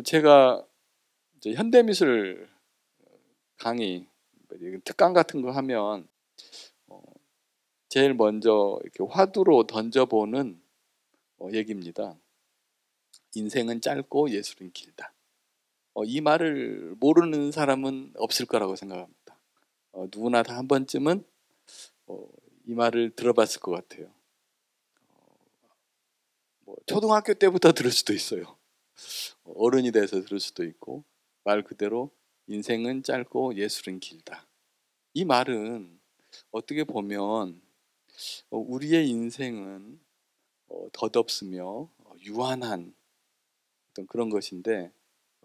제가 이제 현대미술 강의, 특강 같은 거 하면 어, 제일 먼저 이렇게 화두로 던져보는 얘기입니다. 인생은 짧고 예술은 길다. 이 말을 모르는 사람은 없을 거라고 생각합니다. 누구나 다 한 번쯤은 이 말을 들어봤을 것 같아요. 뭐 초등학교 때부터 들을 수도 있어요. 어른이 돼서 들을 수도 있고, 말 그대로 인생은 짧고 예술은 길다. 이 말은 어떻게 보면 우리의 인생은 덧없으며 유한한 어떤 그런 것인데,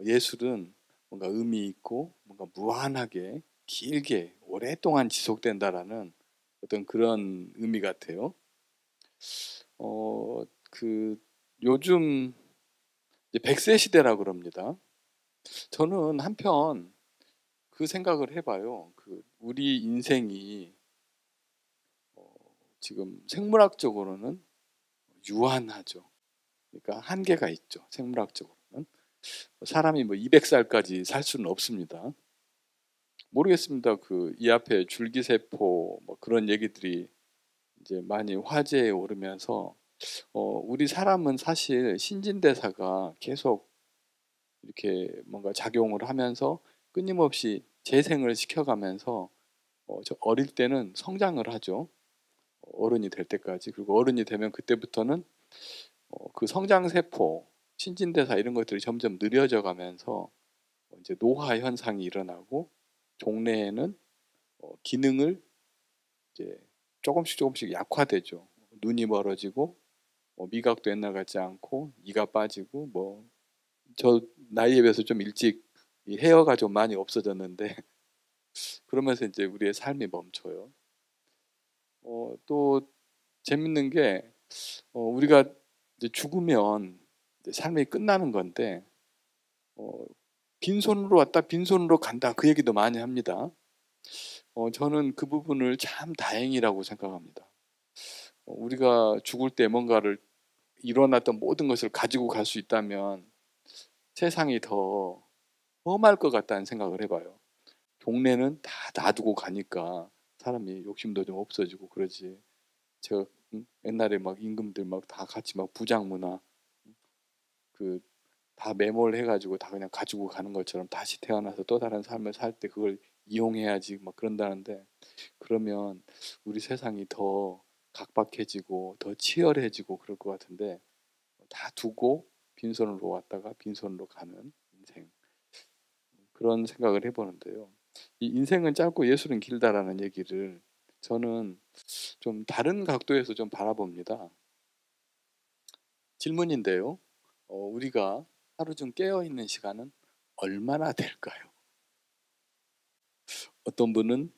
예술은 뭔가 의미 있고 뭔가 무한하게 길게 오랫동안 지속된다라는 어떤 그런 의미 같아요. 그 요즘 이제 100세 시대라고 그럽니다. 저는 한편 그 생각을 해봐요. 우리 인생이 어, 지금 생물학적으로는 유한하죠. 그러니까 한계가 있죠. 생물학적으로는 사람이 뭐 200살까지 살 수는 없습니다. 모르겠습니다. 이 앞에 줄기세포 뭐 그런 얘기들이 이제 많이 화제에 오르면서 우리 사람은 사실 신진대사가 계속 이렇게 뭔가 작용을 하면서 끊임없이 재생을 시켜가면서 저 어릴 때는 성장을 하죠. 어른이 될 때까지. 그리고 어른이 되면 그때부터는 그 성장세포, 신진대사 이런 것들이 점점 느려져 가면서 이제 노화 현상이 일어나고 종래에는 기능을 이제 조금씩 약화되죠. 눈이 멀어지고 미각도 옛날 같지 않고 이가 빠지고 뭐 저 나이에 비해서 좀 일찍 이 헤어가 좀 많이 없어졌는데 그러면서 이제 우리의 삶이 멈춰요. 또 재밌는 게 우리가 이제 죽으면 이제 삶이 끝나는 건데 어, 빈손으로 왔다 빈손으로 간다 그 얘기도 많이 합니다. 저는 그 부분을 참 다행이라고 생각합니다. 우리가 죽을 때 뭔가를 일어났던 모든 것을 가지고 갈 수 있다면 세상이 더 험할 것 같다는 생각을 해봐요. 동네는 다 놔두고 가니까 사람이 욕심도 좀 없어지고 그러지. 제가 옛날에 막 임금들 막 다 같이 막 부장문화 그 다 매몰해가지고 다 그냥 가지고 가는 것처럼 다시 태어나서 또 다른 삶을 살 때 그걸 이용해야지 막 그런다는데, 그러면 우리 세상이 더 각박해지고 더 치열해지고 그럴 것 같은데 다 두고 빈손으로 왔다가 빈손으로 가는 인생, 그런 생각을 해보는데요. 이 인생은 짧고 예술은 길다라는 얘기를 저는 좀 다른 각도에서 좀 바라봅니다. 질문인데요. 우리가 하루 중 깨어 있는 시간은 얼마나 될까요? 어떤 분은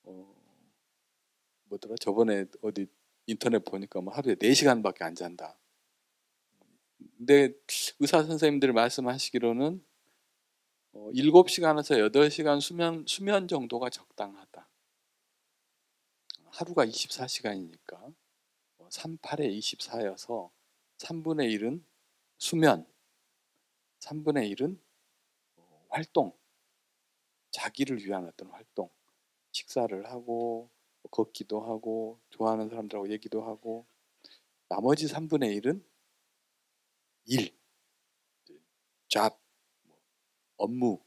어, 뭐더라? 저번에 어디 인터넷 보니까 뭐 하루에 4시간밖에 안 잔다. 근데 의사 선생님들 말씀하시기로는 7시간에서 8시간 수면 정도가 적당하다. 하루가 24시간이니까 38에 24여서 3분의 1은 수면, 3분의 1은 활동, 자기를 위한 어떤 활동, 식사를 하고 걷기도 하고 좋아하는 사람들하고 얘기도 하고, 나머지 3분의 1은 일, 잡, 업무,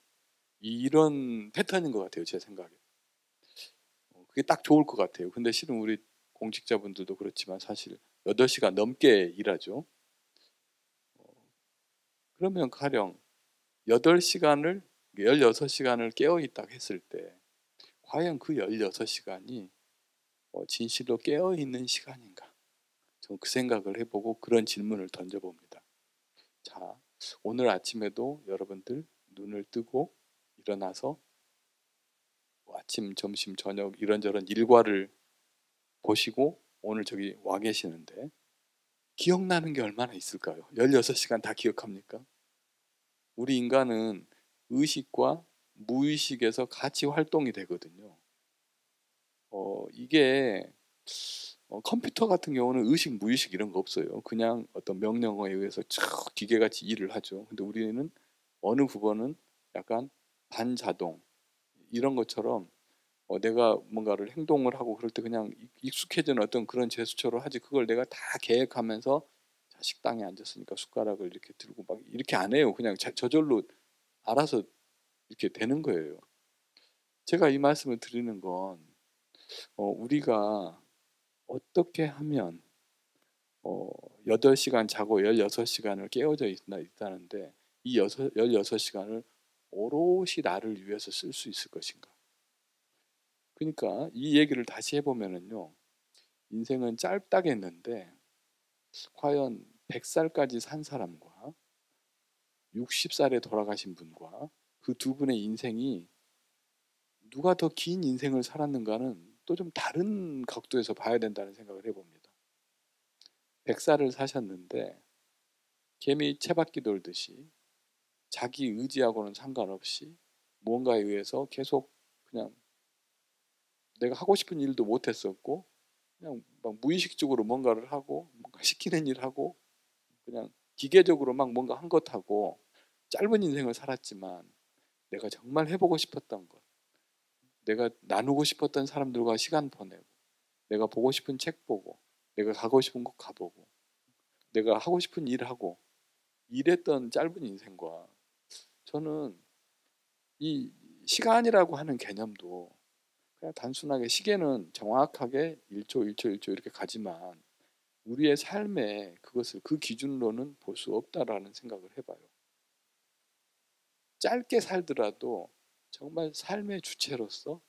이런 패턴인 것 같아요. 제 생각에. 그게 딱 좋을 것 같아요. 근데 실은 우리 공직자분들도 그렇지만 사실 8시간 넘게 일하죠. 그러면 가령 8시간을 16시간을 깨어 있다고 했을 때 과연 그 16시간이 진실로 깨어 있는 시간인가? 저는 그 생각을 해보고 그런 질문을 던져봅니다. 자, 오늘 아침에도 여러분들 눈을 뜨고 일어나서 뭐 아침, 점심, 저녁 이런저런 일과를 보시고 오늘 저기 와 계시는데 기억나는 게 얼마나 있을까요? 16시간 다 기억합니까? 우리 인간은 의식과 무의식에서 같이 활동이 되거든요. 이게 컴퓨터 같은 경우는 의식, 무의식 이런 거 없어요. 그냥 어떤 명령어에 의해서 쭉 기계같이 일을 하죠. 근데 우리는 어느 부분은 약간 반자동 이런 것처럼 내가 뭔가를 행동을 하고 그럴 때 그냥 익숙해진 어떤 그런 제스처로 하지 그걸 내가 다 계획하면서 자, 식당에 앉았으니까 숟가락을 이렇게 들고 막 이렇게 안 해요. 그냥 저절로 알아서 이렇게 되는 거예요. 제가 이 말씀을 드리는 건 우리가 어떻게 하면 8시간 자고 16시간을 깨어져 있다는데 이 16시간을 오롯이 나를 위해서 쓸 수 있을 것인가? 그러니까 이 얘기를 다시 해보면은요. 인생은 짧다겠는데 과연 100살까지 산 사람과 60살에 돌아가신 분과 그 두 분의 인생이 누가 더 긴 인생을 살았는가는 또 좀 다른 각도에서 봐야 된다는 생각을 해봅니다. 100살을 사셨는데 개미 채바퀴 돌듯이 자기 의지하고는 상관없이 무언가에 의해서 계속 그냥 내가 하고 싶은 일도 못했었고 그냥 막 무의식적으로 뭔가를 하고 뭔가 시키는 일 하고 그냥 기계적으로 막 뭔가 한 것하고 짧은 인생을 살았지만 내가 정말 해보고 싶었던 것, 내가 나누고 싶었던 사람들과 시간 보내고, 내가 보고 싶은 책 보고, 내가 가고 싶은 곳 가보고, 내가 하고 싶은 일 하고 이랬던 짧은 인생과 저는 이 시간이라고 하는 개념도 그냥 단순하게 시계는 정확하게 1초, 1초, 1초 이렇게 가지만 우리의 삶에 그것을 그 기준으로는 볼 수 없다라는 생각을 해봐요. 짧게 살더라도 정말 삶의 주체로서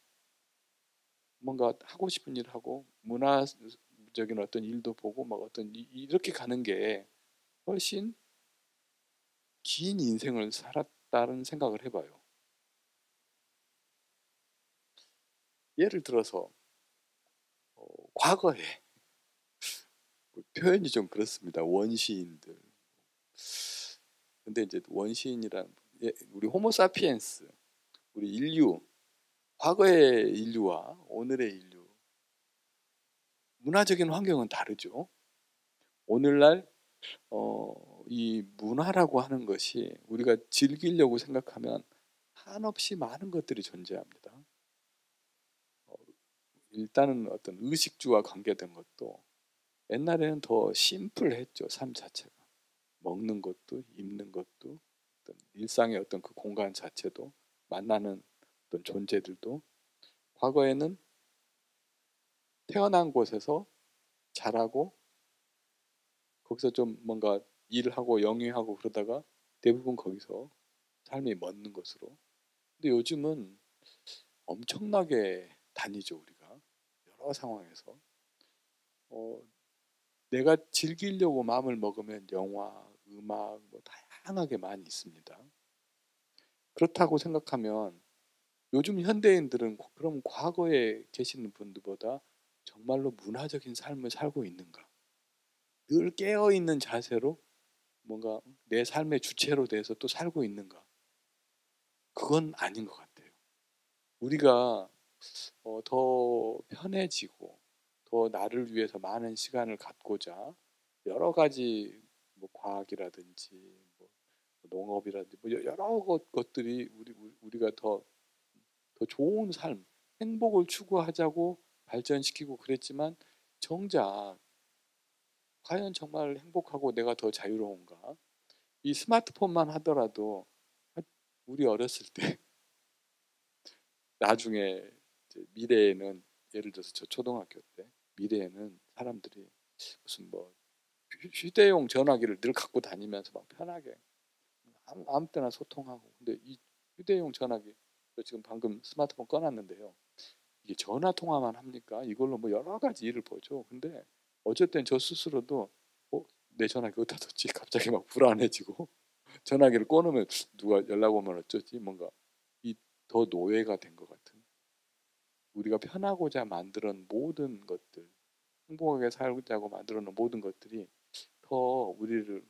뭔가 하고 싶은 일 하고 문화적인 어떤 일도 보고 막 어떤 이렇게 가는 게 훨씬 긴 인생을 살았다는 생각을 해봐요. 예를 들어서 과거에 표현이 좀 그렇습니다. 원시인들. 근데 이제 원시인이란 우리 호모사피엔스, 우리 인류, 과거의 인류와 오늘의 인류 문화적인 환경은 다르죠. 오늘날 이 문화라고 하는 것이 우리가 즐기려고 생각하면 한없이 많은 것들이 존재합니다. 어, 일단은 어떤 의식주와 관계된 것도 옛날에는 더 심플했죠. 삶 자체가. 먹는 것도 입는 것도 어떤 일상의 어떤 그 공간 자체도 만나는 어떤 존재들도 과거에는 태어난 곳에서 자라고 거기서 좀 뭔가 일을 하고 영위하고 그러다가 대부분 거기서 삶이 멎는 것으로. 근데 요즘은 엄청나게 다니죠 우리가 여러 상황에서 어, 내가 즐기려고 마음을 먹으면 영화, 음악 뭐 다양하게 많이 있습니다. 그렇다고 생각하면 요즘 현대인들은 그럼 과거에 계시는 분들보다 정말로 문화적인 삶을 살고 있는가? 늘 깨어있는 자세로 뭔가 내 삶의 주체로 대해서 또 살고 있는가? 그건 아닌 것 같아요. 우리가 더 편해지고 더 나를 위해서 많은 시간을 갖고자 여러 가지 뭐 과학이라든지 뭐 농업이라든지 뭐 여러 것들이 우리가 더 좋은 삶, 행복을 추구하자고 발전시키고 그랬지만 정작 과연 정말 행복하고 내가 더 자유로운가? 이 스마트폰만 하더라도 우리 어렸을 때 나중에 이제 미래에는 예를 들어서 저 초등학교 때 미래에는 사람들이 무슨 뭐 휴대용 전화기를 늘 갖고 다니면서 막 편하게 아무 때나 소통하고 근데 이 휴대용 전화기 저 지금 방금 스마트폰 꺼놨는데요. 이게 전화 통화만 합니까? 이걸로 뭐 여러 가지 일을 보죠. 근데 어쩔 땐 저 스스로도 내 전화기 어디다 뒀지? 갑자기 막 불안해지고 전화기를 꺼놓으면 누가 연락 오면 어쩌지? 뭔가 이 더 노예가 된 것 같은 우리가 편하고자 만들어 모든 것들 행복하게 살자고 만들어 놓은 모든 것들이 더 우리를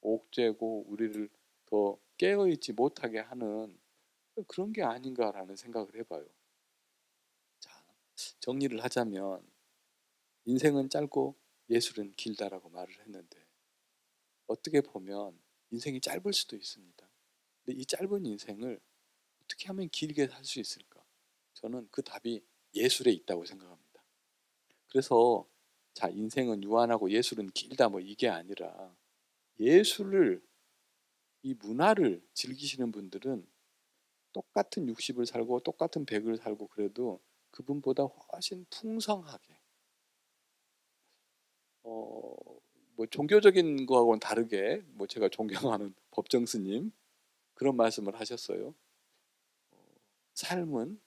옥죄고 우리를 더 깨어있지 못하게 하는 그런 게 아닌가라는 생각을 해봐요. 자, 정리를 하자면 인생은 짧고 예술은 길다라고 말을 했는데 어떻게 보면 인생이 짧을 수도 있습니다. 근데 이 짧은 인생을 어떻게 하면 길게 살 수 있을까? 저는 그 답이 예술에 있다고 생각합니다. 그래서 자, 인생은 유한하고 예술은 길다 뭐 이게 아니라 예술을 이 문화를 즐기시는 분들은 똑같은 60을 살고 똑같은 100을 살고 그래도 그분보다 훨씬 풍성하게 뭐 종교적인 거하고는 다르게 뭐 제가 존경하는 법정 스님 그런 말씀을 하셨어요. 삶은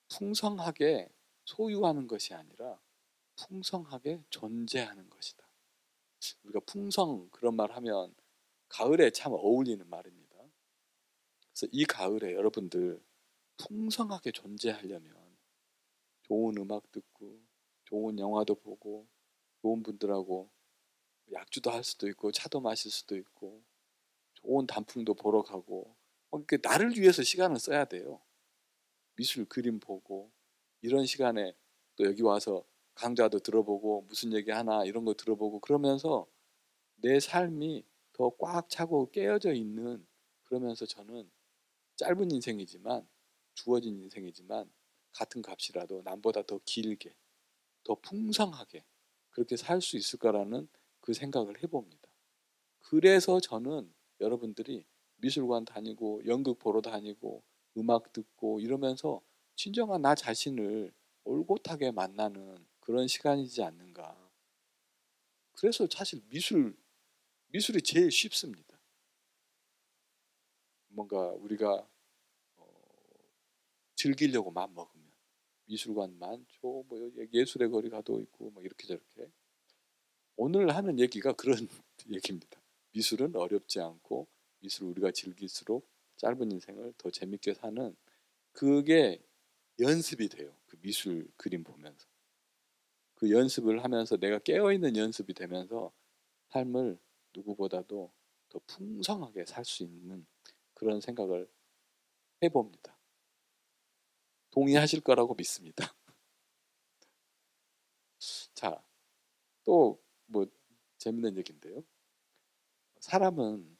풍성하게 소유하는 것이 아니라 풍성하게 존재하는 것이다. 우리가 풍성 그런 말 하면 가을에 참 어울리는 말입니다. 그래서 이 가을에 여러분들 풍성하게 존재하려면 좋은 음악 듣고 좋은 영화도 보고 좋은 분들하고 약주도 할 수도 있고 차도 마실 수도 있고 좋은 단풍도 보러 가고 이렇게 나를 위해서 시간을 써야 돼요. 미술 그림 보고 이런 시간에 또 여기 와서 강좌도 들어보고 무슨 얘기 하나 이런 거 들어보고 그러면서 내 삶이 더 꽉 차고 깨어져 있는 그러면서 저는 짧은 인생이지만 주어진 인생이지만 같은 값이라도 남보다 더 길게 더 풍성하게 그렇게 살 수 있을까라는 그 생각을 해봅니다. 그래서 저는 여러분들이 미술관 다니고 연극 보러 다니고 음악 듣고 이러면서 진정한 나 자신을 올곧하게 만나는 그런 시간이지 않는가. 그래서 사실 미술이 제일 쉽습니다. 뭔가 우리가 즐기려고 마음 먹으면 미술관 많죠. 뭐 예술의 거리 가도 있고 뭐 이렇게 저렇게. 오늘 하는 얘기가 그런 얘기입니다. 미술은 어렵지 않고 미술 우리가 즐길수록 짧은 인생을 더 재밌게 사는 그게 연습이 돼요. 그 미술 그림 보면서. 그 연습을 하면서 내가 깨어있는 연습이 되면서 삶을 누구보다도 더 풍성하게 살 수 있는 그런 생각을 해봅니다. 동의하실 거라고 믿습니다. 자, 또 뭐 재밌는 얘기인데요. 사람은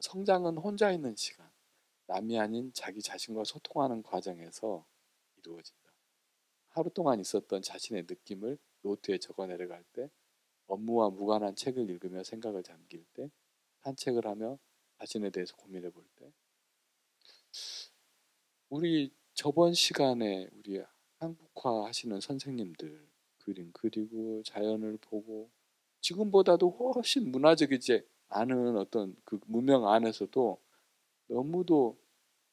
성장은 혼자 있는 시간, 남이 아닌 자기 자신과 소통하는 과정에서 이루어진다. 하루 동안 있었던 자신의 느낌을 노트에 적어 내려갈 때, 업무와 무관한 책을 읽으며 생각을 잠길 때, 산책을 하며 자신에 대해서 고민해 볼 때, 우리 저번 시간에 우리 한국화 하시는 선생님들 그림 그리고 자연을 보고 지금보다도 훨씬 문화적이지 않은 어떤 그 문명 안에서도 너무도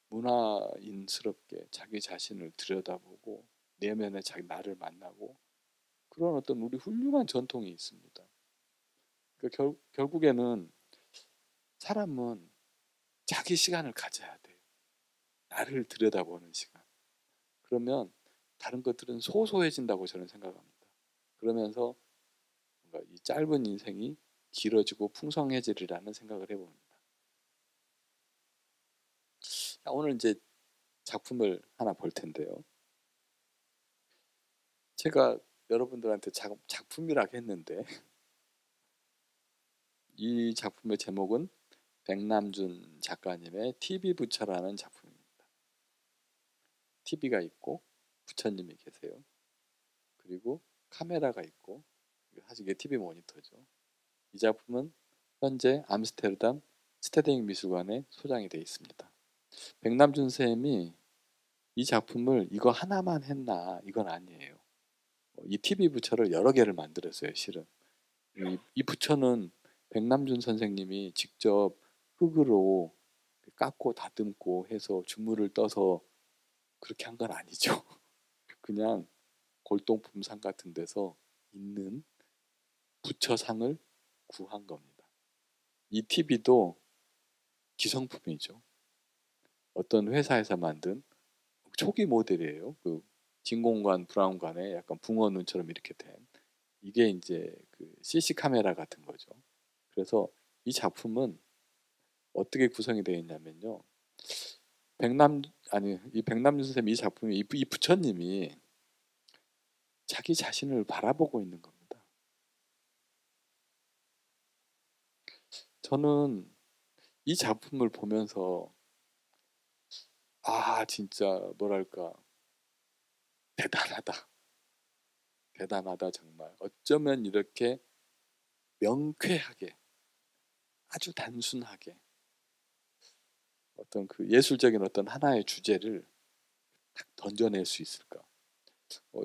문화인스럽게 자기 자신을 들여다보고 내면의 자기 나를 만나고 그런 어떤 우리 훌륭한 전통이 있습니다. 그러니까 결국에는 사람은 자기 시간을 가져야 돼요. 나를 들여다보는 시간. 그러면 다른 것들은 소소해진다고 저는 생각합니다. 그러면서 뭔가 이 짧은 인생이 길어지고 풍성해지리라는 생각을 해봅니다. 오늘 이제 작품을 하나 볼 텐데요. 제가 여러분들한테 작품이라고 했는데 이 작품의 제목은 백남준 작가님의 TV 부처라는 작품입니다. TV가 있고 부처님이 계세요. 그리고 카메라가 있고 사실 이게 TV 모니터죠. 이 작품은 현재 암스테르담 스테딩 미술관에 소장이 되어 있습니다. 백남준 쌤이 이 작품을 이거 하나만 했나 이건 아니에요. 이 TV 부처를 여러 개를 만들었어요. 실은 이 부처는 백남준 선생님이 직접 흙으로 깎고 다듬고 해서 주물을 떠서 그렇게 한 건 아니죠. 그냥 골동품상 같은 데서 있는 부처상을 구한 겁니다. 이 TV도 기성품이죠. 어떤 회사에서 만든 초기 모델이에요. 그 진공관, 브라운관에 약간 붕어 눈처럼 이렇게 된 이게 이제 그 CC 카메라 같은 거죠. 그래서 이 작품은 어떻게 구성이 되어 있냐면요. 백남 아니 이 백남준 선생님 이 작품이 이 부처님이 자기 자신을 바라보고 있는 겁니다. 저는 이 작품을 보면서 진짜 뭐랄까 대단하다. 대단하다 정말. 어쩌면 이렇게 명쾌하게 아주 단순하게 어떤 그 예술적인 어떤 하나의 주제를 딱 던져낼 수 있을까?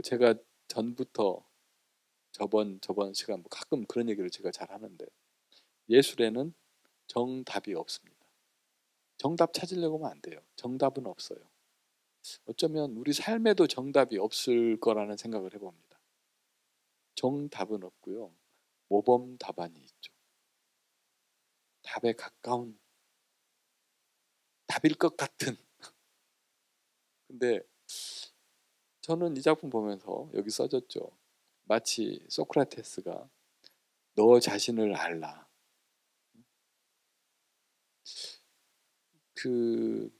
제가 전부터 저번 시간 뭐 가끔 그런 얘기를 제가 잘 하는데 예술에는 정답이 없습니다. 정답 찾으려고 하면 안 돼요. 정답은 없어요. 어쩌면 우리 삶에도 정답이 없을 거라는 생각을 해봅니다. 정답은 없고요. 모범 답안이 있죠. 답에 가까운 답일 것 같은. 근데 저는 이 작품 보면서 여기 써졌죠. 마치 소크라테스가 너 자신을 알라. 그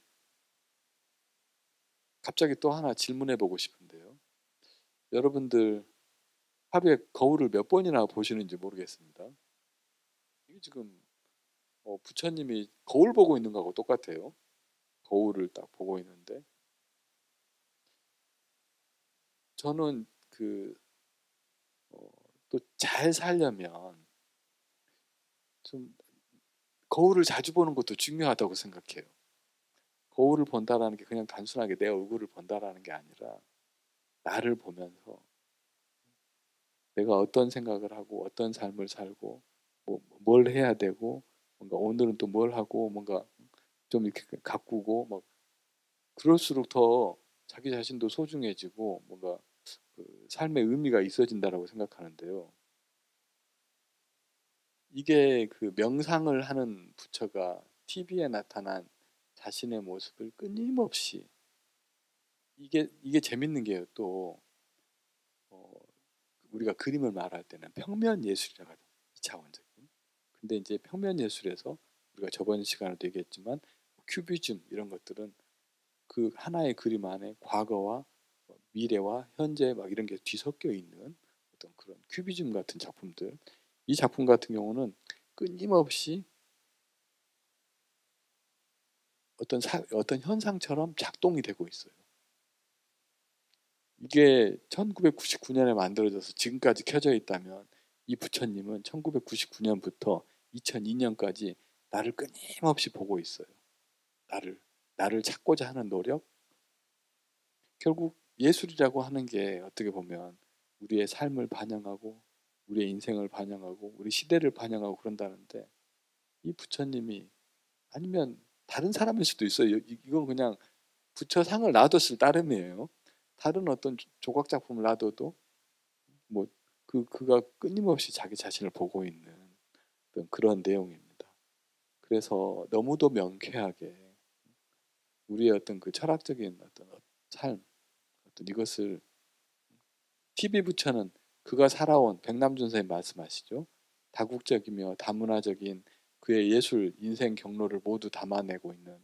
갑자기 또 하나 질문해 보고 싶은데요. 여러분들 하루에 거울을 몇 번이나 보시는지 모르겠습니다. 이게 지금 부처님이 거울 보고 있는 거하고 똑같아요. 거울을 딱 보고 있는데 저는 또 잘 살려면 좀 거울을 자주 보는 것도 중요하다고 생각해요. 거울을 본다라는 게 그냥 단순하게 내 얼굴을 본다라는 게 아니라 나를 보면서 내가 어떤 생각을 하고 어떤 삶을 살고 뭘 해야 되고 뭔가 오늘은 또 뭘 하고 뭔가 좀 이렇게 가꾸고 막 그럴수록 더 자기 자신도 소중해지고 뭔가 그 삶의 의미가 있어진다라고 생각하는데요. 이게 그 명상을 하는 부처가 TV에 나타난 자신의 모습을 끊임없이 이게 재밌는 게요. 또 어, 우리가 그림을 말할 때는 평면 예술이라고 하죠. 2차원적인. 근데 이제 평면 예술에서 우리가 저번 시간에도 얘기했지만 큐비즘 이런 것들은 그 하나의 그림 안에 과거와 미래와 현재 막 이런 게 뒤섞여 있는 어떤 그런 큐비즘 같은 작품들. 이 작품 같은 경우는 끊임없이 어떤 현상처럼 작동이 되고 있어요. 이게 1999년에 만들어져서 지금까지 켜져 있다면 이 부처님은 1999년부터 2002년까지 나를 끊임없이 보고 있어요. 나를 나를 찾고자 하는 노력. 결국 예술이라고 하는 게 어떻게 보면 우리의 삶을 반영하고 우리의 인생을 반영하고 우리 시대를 반영하고 그런다는데 이 부처님이 아니면 다른 사람일 수도 있어요. 이건 그냥 부처 상을 놔뒀을 따름이에요. 다른 어떤 조각 작품을 놔둬도 뭐 그가 끊임없이 자기 자신을 보고 있는 어떤 그런 내용입니다. 그래서 너무도 명쾌하게 우리의 어떤 그 철학적인 어떤 삶, 어떤 이것을 TV 부처는 그가 살아온 백남준 선생님 말씀하시죠. 다국적이며 다문화적인 그의 예술 인생 경로를 모두 담아내고 있는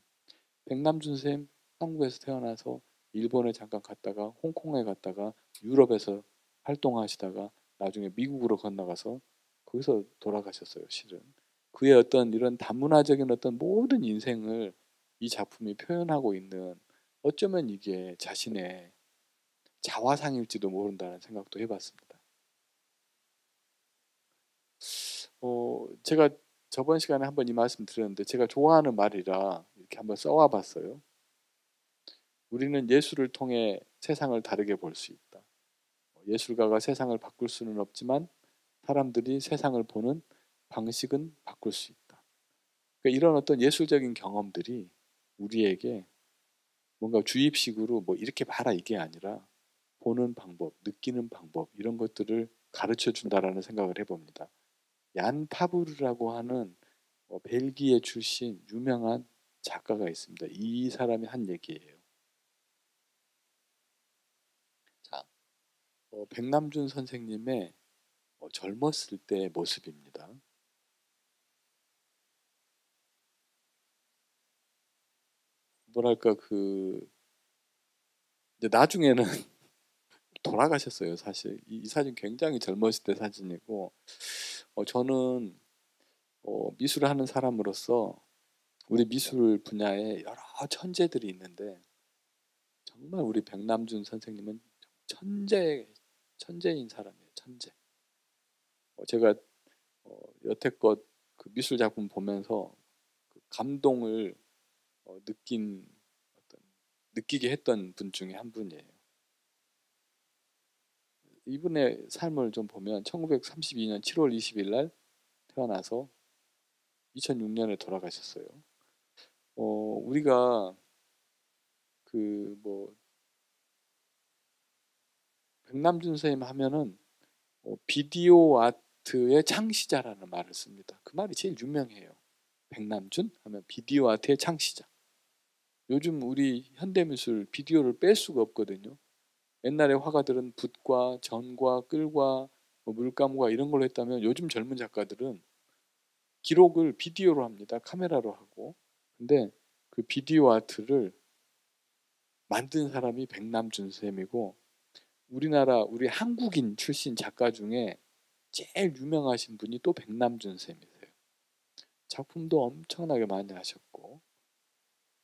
백남준 선생님 한국에서 태어나서 일본에 잠깐 갔다가 홍콩에 갔다가 유럽에서 활동하시다가 나중에 미국으로 건너가서 거기서 돌아가셨어요. 실은 그의 어떤 이런 다문화적인 어떤 모든 인생을 이 작품이 표현하고 있는 어쩌면 이게 자신의 자화상일지도 모른다는 생각도 해봤습니다. 제가 저번 시간에 한번 이 말씀 드렸는데 제가 좋아하는 말이라 이렇게 한번 써와 봤어요. 우리는 예술을 통해 세상을 다르게 볼 수 있다. 예술가가 세상을 바꿀 수는 없지만 사람들이 세상을 보는 방식은 바꿀 수 있다. 그러니까 이런 어떤 예술적인 경험들이 우리에게 뭔가 주입식으로 뭐 이렇게 봐라 이게 아니라 보는 방법, 느끼는 방법 이런 것들을 가르쳐 준다라는 생각을 해봅니다. 얀 파브르라고 하는 벨기에 출신 유명한 작가가 있습니다. 이 사람이 한 얘기예요. 자, 백남준 선생님의 젊었을 때의 모습입니다. 뭐랄까 이제 나중에는 돌아가셨어요. 사실 이 사진 굉장히 젊었을 때 사진이고, 저는 미술을 하는 사람으로서 우리 미술 분야에 여러 천재들이 있는데 정말 우리 백남준 선생님은 천재인 사람이에요. 천재. 제가 여태껏 그 미술 작품 보면서 그 감동을 느끼게 했던 분 중에 한 분이에요. 이분의 삶을 좀 보면 1932년 7월 20일 날 태어나서 2006년에 돌아가셨어요. 우리가 그 뭐 백남준 선생님 하면은 비디오 아트의 창시자라는 말을 씁니다. 그 말이 제일 유명해요. 백남준 하면 비디오 아트의 창시자. 요즘 우리 현대미술 비디오를 뺄 수가 없거든요. 옛날에 화가들은 붓과 전과 끌과 뭐 물감과 이런 걸로 했다면 요즘 젊은 작가들은 기록을 비디오로 합니다. 카메라로 하고. 근데 그 비디오 아트를 만든 사람이 백남준 쌤이고, 우리 한국인 출신 작가 중에 제일 유명하신 분이 또 백남준 쌤이세요. 작품도 엄청나게 많이 하셨고,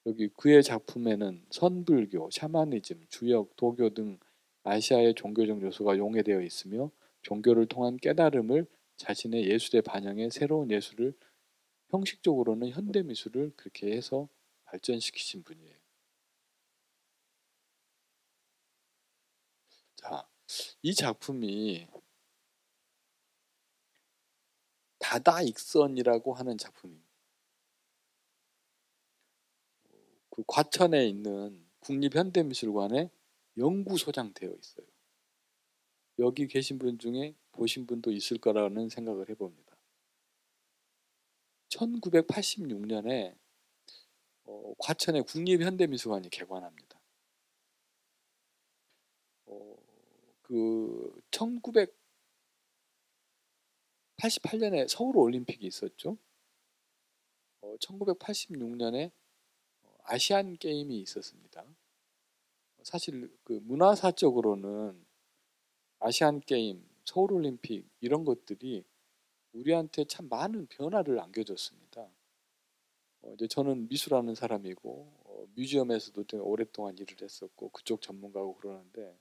여기 그의 작품에는 선불교, 샤머니즘, 주역, 도교 등 아시아의 종교적 요소가 용해되어 있으며 종교를 통한 깨달음을 자신의 예술에 반영해 새로운 예술을, 형식적으로는 현대미술을 그렇게 해서 발전시키신 분이에요. 자, 이 작품이 다다익선이라고 하는 작품입니다. 그 과천에 있는 국립현대미술관에 연구소장 되어 있어요. 여기 계신 분 중에 보신 분도 있을 거라는 생각을 해봅니다. 1986년에 과천의 국립현대미술관이 개관합니다. 그 1988년에 서울올림픽이 있었죠. 1986년에 아시안 게임이 있었습니다. 사실 그 문화사적으로는 아시안 게임, 서울올림픽 이런 것들이 우리한테 참 많은 변화를 안겨줬습니다. 이제 저는 미술하는 사람이고 뮤지엄에서도 좀 오랫동안 일을 했었고 그쪽 전문가고 그러는데,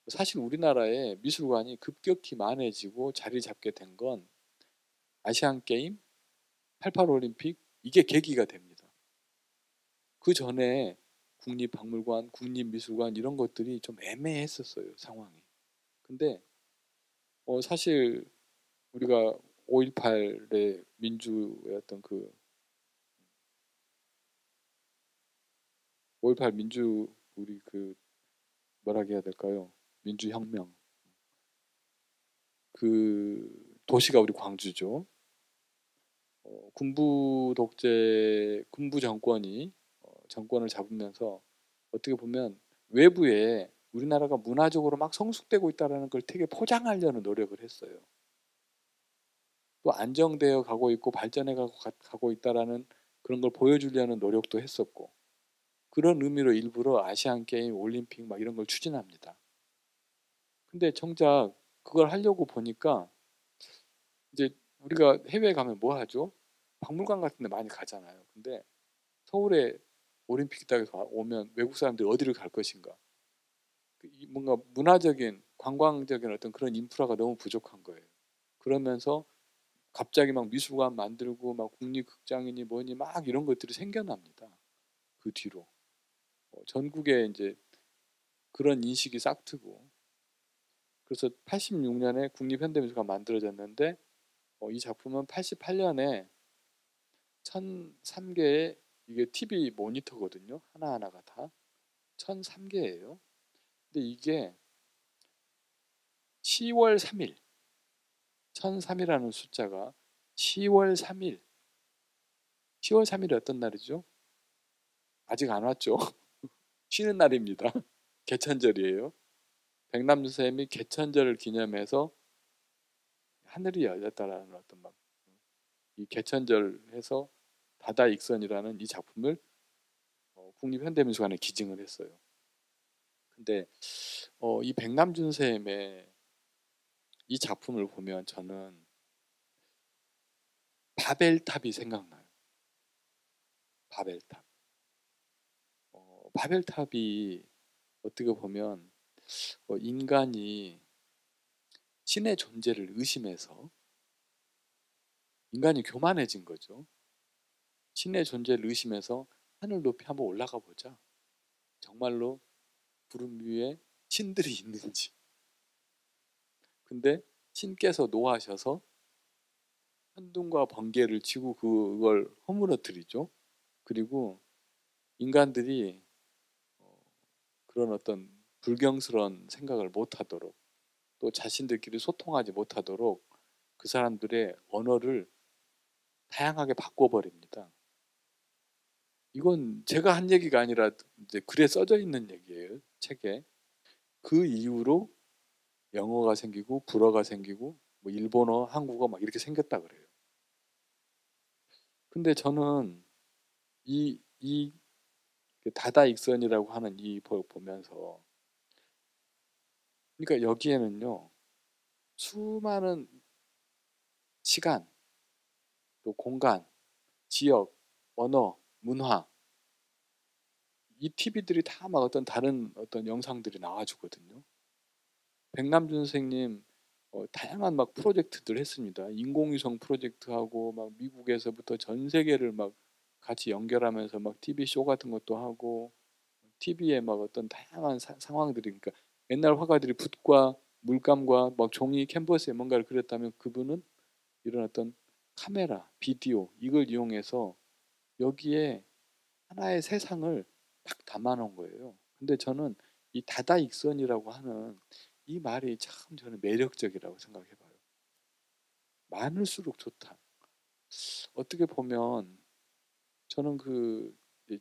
사실 우리나라에 미술관이 급격히 많아지고 자리 잡게 된 건 아시안 게임, 88 올림픽 이게 계기가 됩니다. 그 전에 국립박물관, 국립미술관 이런 것들이 좀 애매했었어요, 상황이. 근데 사실 우리가 5.18의 민주의 어떤 그 5.18 민주, 우리 그 뭐라 해야 될까요? 민주혁명. 그 도시가 우리 광주죠. 군부 정권이 정권을 잡으면서 어떻게 보면 외부에 우리나라가 문화적으로 막 성숙되고 있다는 걸 되게 포장하려는 노력을 했어요. 또 안정되어 가고 있고 발전해 가고 있다라는 그런 걸 보여주려는 노력도 했었고, 그런 의미로 일부러 아시안 게임, 올림픽 막 이런 걸 추진합니다. 근데 정작 그걸 하려고 보니까 이제 우리가 해외에 가면 뭐 하죠? 박물관 같은 데 많이 가잖아요. 근데 서울에 올림픽 딱에서 오면 외국 사람들이 어디를 갈 것인가? 뭔가 문화적인, 관광적인 어떤 그런 인프라가 너무 부족한 거예요. 그러면서 갑자기 막 미술관 만들고 막 국립극장이니 뭐니 막 이런 것들이 생겨납니다. 그 뒤로. 전국에 이제 그런 인식이 싹트고. 그래서 86년에 국립현대미술관 만들어졌는데 이 작품은 88년에 1003개의, 이게 TV 모니터거든요. 하나하나가 다 1003개예요. 근데 이게 10월 3일, 1003이라는 숫자가 10월 3일, 10월 3일이 어떤 날이죠? 아직 안 왔죠. 쉬는 날입니다. 개천절이에요. 백남준 쌤이 개천절을 기념해서 하늘이 열렸다라는 어떤 막 이 개천절해서 다다익선이라는 이 작품을 국립현대미술관에 기증을 했어요. 근데 이 백남준 쌤의 이 작품을 보면 저는 바벨탑이 생각나요. 바벨탑. 바벨탑이 어떻게 보면 인간이 신의 존재를 의심해서 인간이 교만해진 거죠. 신의 존재를 의심해서 하늘 높이 한번 올라가 보자. 정말로 구름 위에 신들이 있는지. 근데 신께서 노하셔서 천둥과 번개를 치고 그걸 허물어뜨리죠. 그리고 인간들이 그런 어떤 불경스러운 생각을 못하도록 또 자신들끼리 소통하지 못하도록 그 사람들의 언어를 다양하게 바꿔버립니다. 이건 제가 한 얘기가 아니라 이제 글에 써져 있는 얘기예요. 책에. 그 이후로 영어가 생기고 불어가 생기고 뭐 일본어, 한국어 막 이렇게 생겼다 그래요. 근데 저는 이 다다익선이라고 하는 이 보면서 그러니까 여기에는요 수많은 시간 또 공간, 지역, 언어, 문화 이 TV들이 다 막 어떤 다른 어떤 영상들이 나와주거든요. 백남준 선생님 다양한 막 프로젝트들 했습니다. 인공위성 프로젝트하고 막 미국에서부터 전 세계를 막 같이 연결하면서 막 TV 쇼 같은 것도 하고 TV에 막 어떤 다양한 상황들이 그러니까 옛날 화가들이 붓과 물감과 막 종이 캔버스에 뭔가를 그렸다면 그분은 이런 어떤 카메라, 비디오 이걸 이용해서 여기에 하나의 세상을 딱 담아놓은 거예요. 근데 저는 이 다다익선이라고 하는 이 말이 참 저는 매력적이라고 생각해봐요. 많을수록 좋다. 어떻게 보면 저는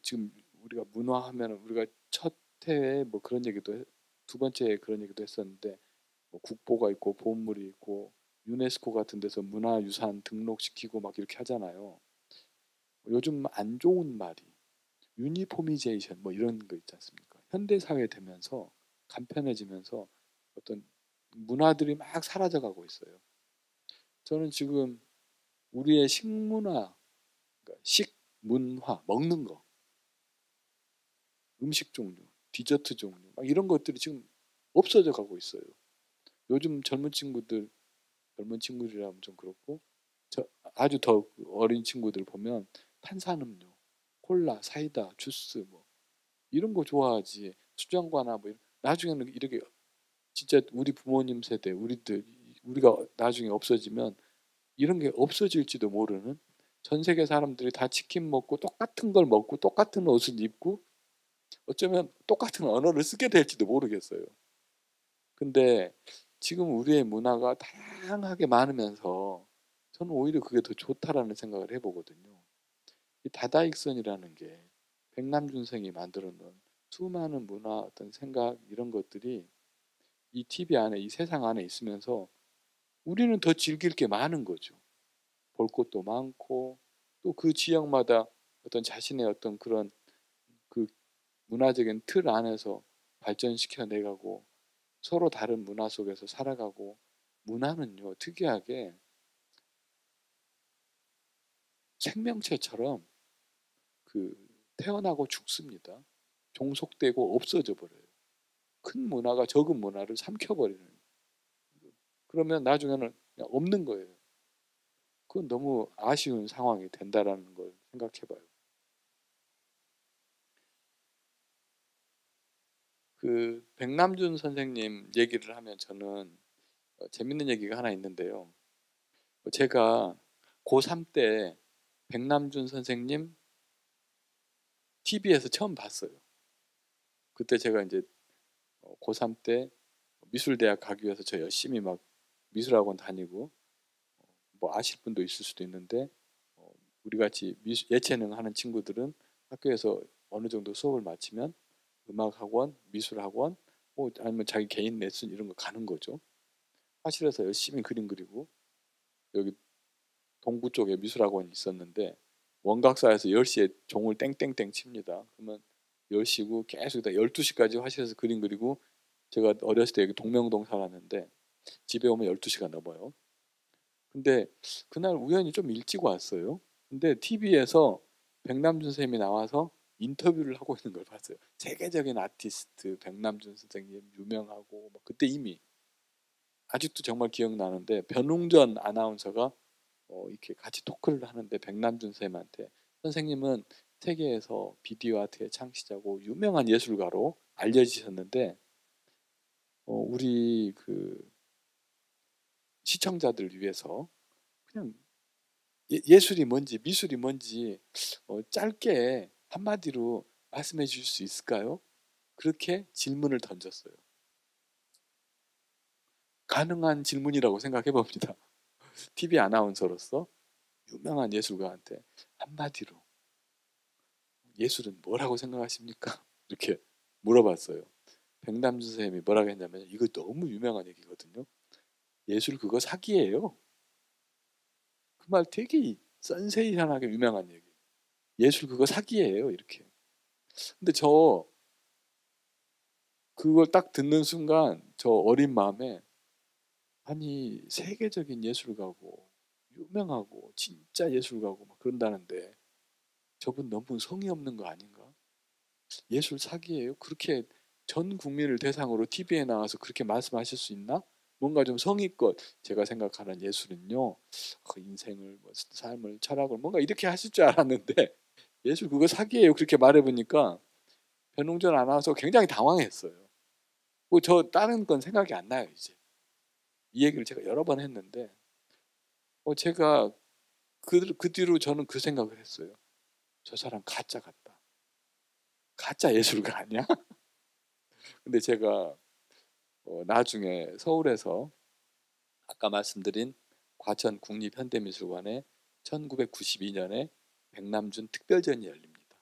지금 우리가 문화하면 우리가 첫 해에 뭐 그런 얘기도 두 번째 그런 얘기도 했었는데 뭐 국보가 있고 보물이 있고 유네스코 같은 데서 문화유산 등록시키고 막 이렇게 하잖아요. 요즘 안 좋은 말이 유니포미제이션 뭐 이런 거 있지 않습니까? 현대 사회 되면서 간편해지면서 어떤 문화들이 막 사라져가고 있어요. 저는 지금 우리의 식문화, 그러니까 식문화, 먹는 거, 음식 종류, 디저트 종류, 막 이런 것들이 지금 없어져 가고 있어요. 요즘 젊은 친구들이라면 좀 그렇고, 아주 더 어린 친구들 보면 탄산음료, 콜라, 사이다, 주스 뭐 이런 거 좋아하지. 수정과나 뭐 나중에는 이렇게 진짜 우리 부모님 세대, 우리가 나중에 없어지면 이런 게 없어질지도 모르는 전 세계 사람들이 다 치킨 먹고 똑같은 걸 먹고 똑같은 옷을 입고 어쩌면 똑같은 언어를 쓰게 될지도 모르겠어요. 근데 지금 우리의 문화가 다양하게 많으면서 저는 오히려 그게 더 좋다라는 생각을 해보거든요. 이 다다익선이라는 게 백남준생이 만들어 놓은 수많은 문화 어떤 생각 이런 것들이 이 TV 안에 이 세상 안에 있으면서 우리는 더 즐길 게 많은 거죠. 볼 것도 많고 또 그 지역마다 어떤 자신의 어떤 그런 그 문화적인 틀 안에서 발전시켜 내가고 서로 다른 문화 속에서 살아가고 문화는요 특이하게 생명체처럼 그 태어나고 죽습니다. 종속되고 없어져 버려요. 큰 문화가 적은 문화를 삼켜버리는. 그러면 나중에는 그냥 없는 거예요. 그건 너무 아쉬운 상황이 된다라는 걸 생각해봐요. 그 백남준 선생님 얘기를 하면 저는 재밌는 얘기가 하나 있는데요. 제가 고3 때 백남준 선생님 TV에서 처음 봤어요. 그때 제가 이제 고3 때 미술대학 가기 위해서 저 열심히 막 미술학원 다니고 뭐 아실 분도 있을 수도 있는데 어, 우리 같이 예체능 하는 친구들은 학교에서 어느 정도 수업을 마치면 음악학원, 미술학원, 뭐 아니면 자기 개인 레슨 이런 거 가는 거죠. 사실에서 열심히 그림 그리고 여기 동구 쪽에 미술학원이 있었는데 원각사에서 10시에 종을 땡땡땡 칩니다. 그러면 10시고 계속 12시까지 화실에서 그림 그리고, 제가 어렸을 때 여기 동명동 살았는데 집에 오면 12시가 넘어요. 근데 그날 우연히 좀 일찍 왔어요. 근데 TV에서 백남준 선생님이 나와서 인터뷰를 하고 있는 걸 봤어요. 세계적인 아티스트 백남준 선생님 유명하고 그때 이미, 아직도 정말 기억나는데 변웅전 아나운서가 이렇게 같이 토크를 하는데 백남준 선생님한테, 선생님은 세계에서 비디오 아트의 창시자고 유명한 예술가로 알려지셨는데 우리 그 시청자들 위해서 그냥 예술이 뭔지 미술이 뭔지 짧게 한마디로 말씀해 주실 수 있을까요? 그렇게 질문을 던졌어요. 가능한 질문이라고 생각해 봅니다. TV 아나운서로서 유명한 예술가한테 한마디로 예술은 뭐라고 생각하십니까? 이렇게 물어봤어요. 백남준 선생님이 뭐라고 했냐면, 이거 너무 유명한 얘기거든요. 예술 그거 사기예요. 그 말 되게 센세이션하게 유명한 얘기. 예술 그거 사기예요. 이렇게. 근데 저 그걸 딱 듣는 순간 저 어린 마음에, 아니 세계적인 예술가고 유명하고 진짜 예술가고 막 그런다는데 저분 너무 성의 없는 거 아닌가? 예술 사기예요? 그렇게 전 국민을 대상으로 TV에 나와서 그렇게 말씀하실 수 있나? 뭔가 좀 성의껏, 제가 생각하는 예술은요, 그 인생을 삶을 철학을 뭔가 이렇게 하실 줄 알았는데 예술 그거 사기예요 그렇게 말해보니까 변홍전 아나운서 굉장히 당황했어요. 저 다른 건 생각이 안 나요 이제. 이 얘기를 제가 여러 번 했는데 제가 그 뒤로 저는 그 생각을 했어요. 저 사람 가짜 같다. 가짜 예술가 아니야? 근데 제가 나중에 서울에서 아까 말씀드린 과천 국립현대미술관에 1992년에 백남준 특별전이 열립니다.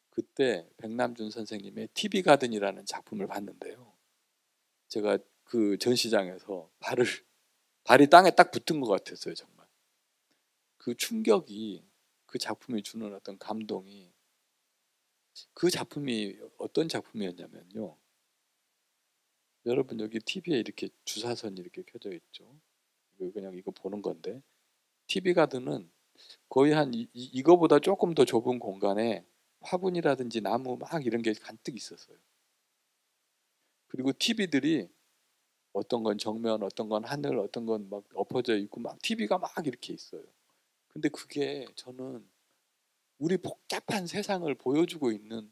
그때 백남준 선생님의 TV 가든이라는 작품을 봤는데요. 제가 그 전시장에서 발이 땅에 딱 붙은 것 같았어요, 정말. 그 충격이, 그 작품이 주는 어떤 감동이, 그 작품이 어떤 작품이었냐면요. 여러분 여기 TV에 이렇게 주사선이 이렇게 켜져 있죠. 그냥 이거 보는 건데, TV 가든은 거의 이거보다 조금 더 좁은 공간에 화분이라든지 나무 막 이런 게 잔뜩 있었어요. 그리고 TV들이 어떤 건 정면, 어떤 건 하늘, 어떤 건 막 엎어져 있고 막 TV가 막 이렇게 있어요. 근데 그게 저는 우리 복잡한 세상을 보여주고 있는,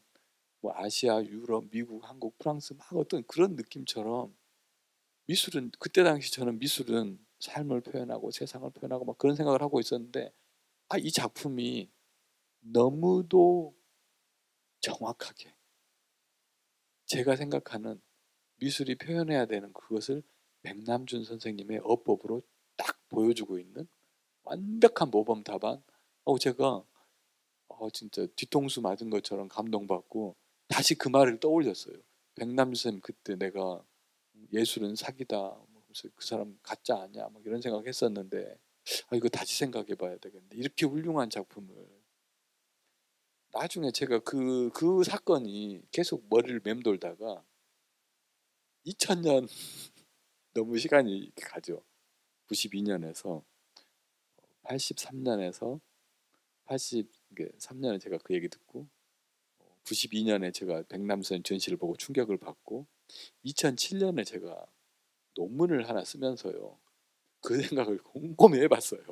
아시아, 유럽, 미국, 한국, 프랑스 막 어떤 그런 느낌처럼, 미술은 그때 당시 저는 미술은 삶을 표현하고 세상을 표현하고 막 그런 생각을 하고 있었는데, 이 작품이 너무도 정확하게 제가 생각하는 미술이 표현해야 되는 그것을 백남준 선생님의 어법으로 딱 보여주고 있는 완벽한 모범 답안. 제가 진짜 뒤통수 맞은 것처럼 감동받고 다시 그 말을 떠올렸어요. 백남준 선생님 그때 내가 예술은 사기다, 그래서 그 사람 가짜 아니야, 막 이런 생각했었는데 이거 다시 생각해봐야 되겠는데, 이렇게 훌륭한 작품을. 나중에 제가 그 사건이 계속 머리를 맴돌다가 2000년 너무 시간이 가죠. 92년에서 83년에서 83년에 제가 그 얘기 듣고 92년에 제가 백남선 전시를 보고 충격을 받고 2007년에 제가 논문을 하나 쓰면서요. 그 생각을 곰곰이 해봤어요.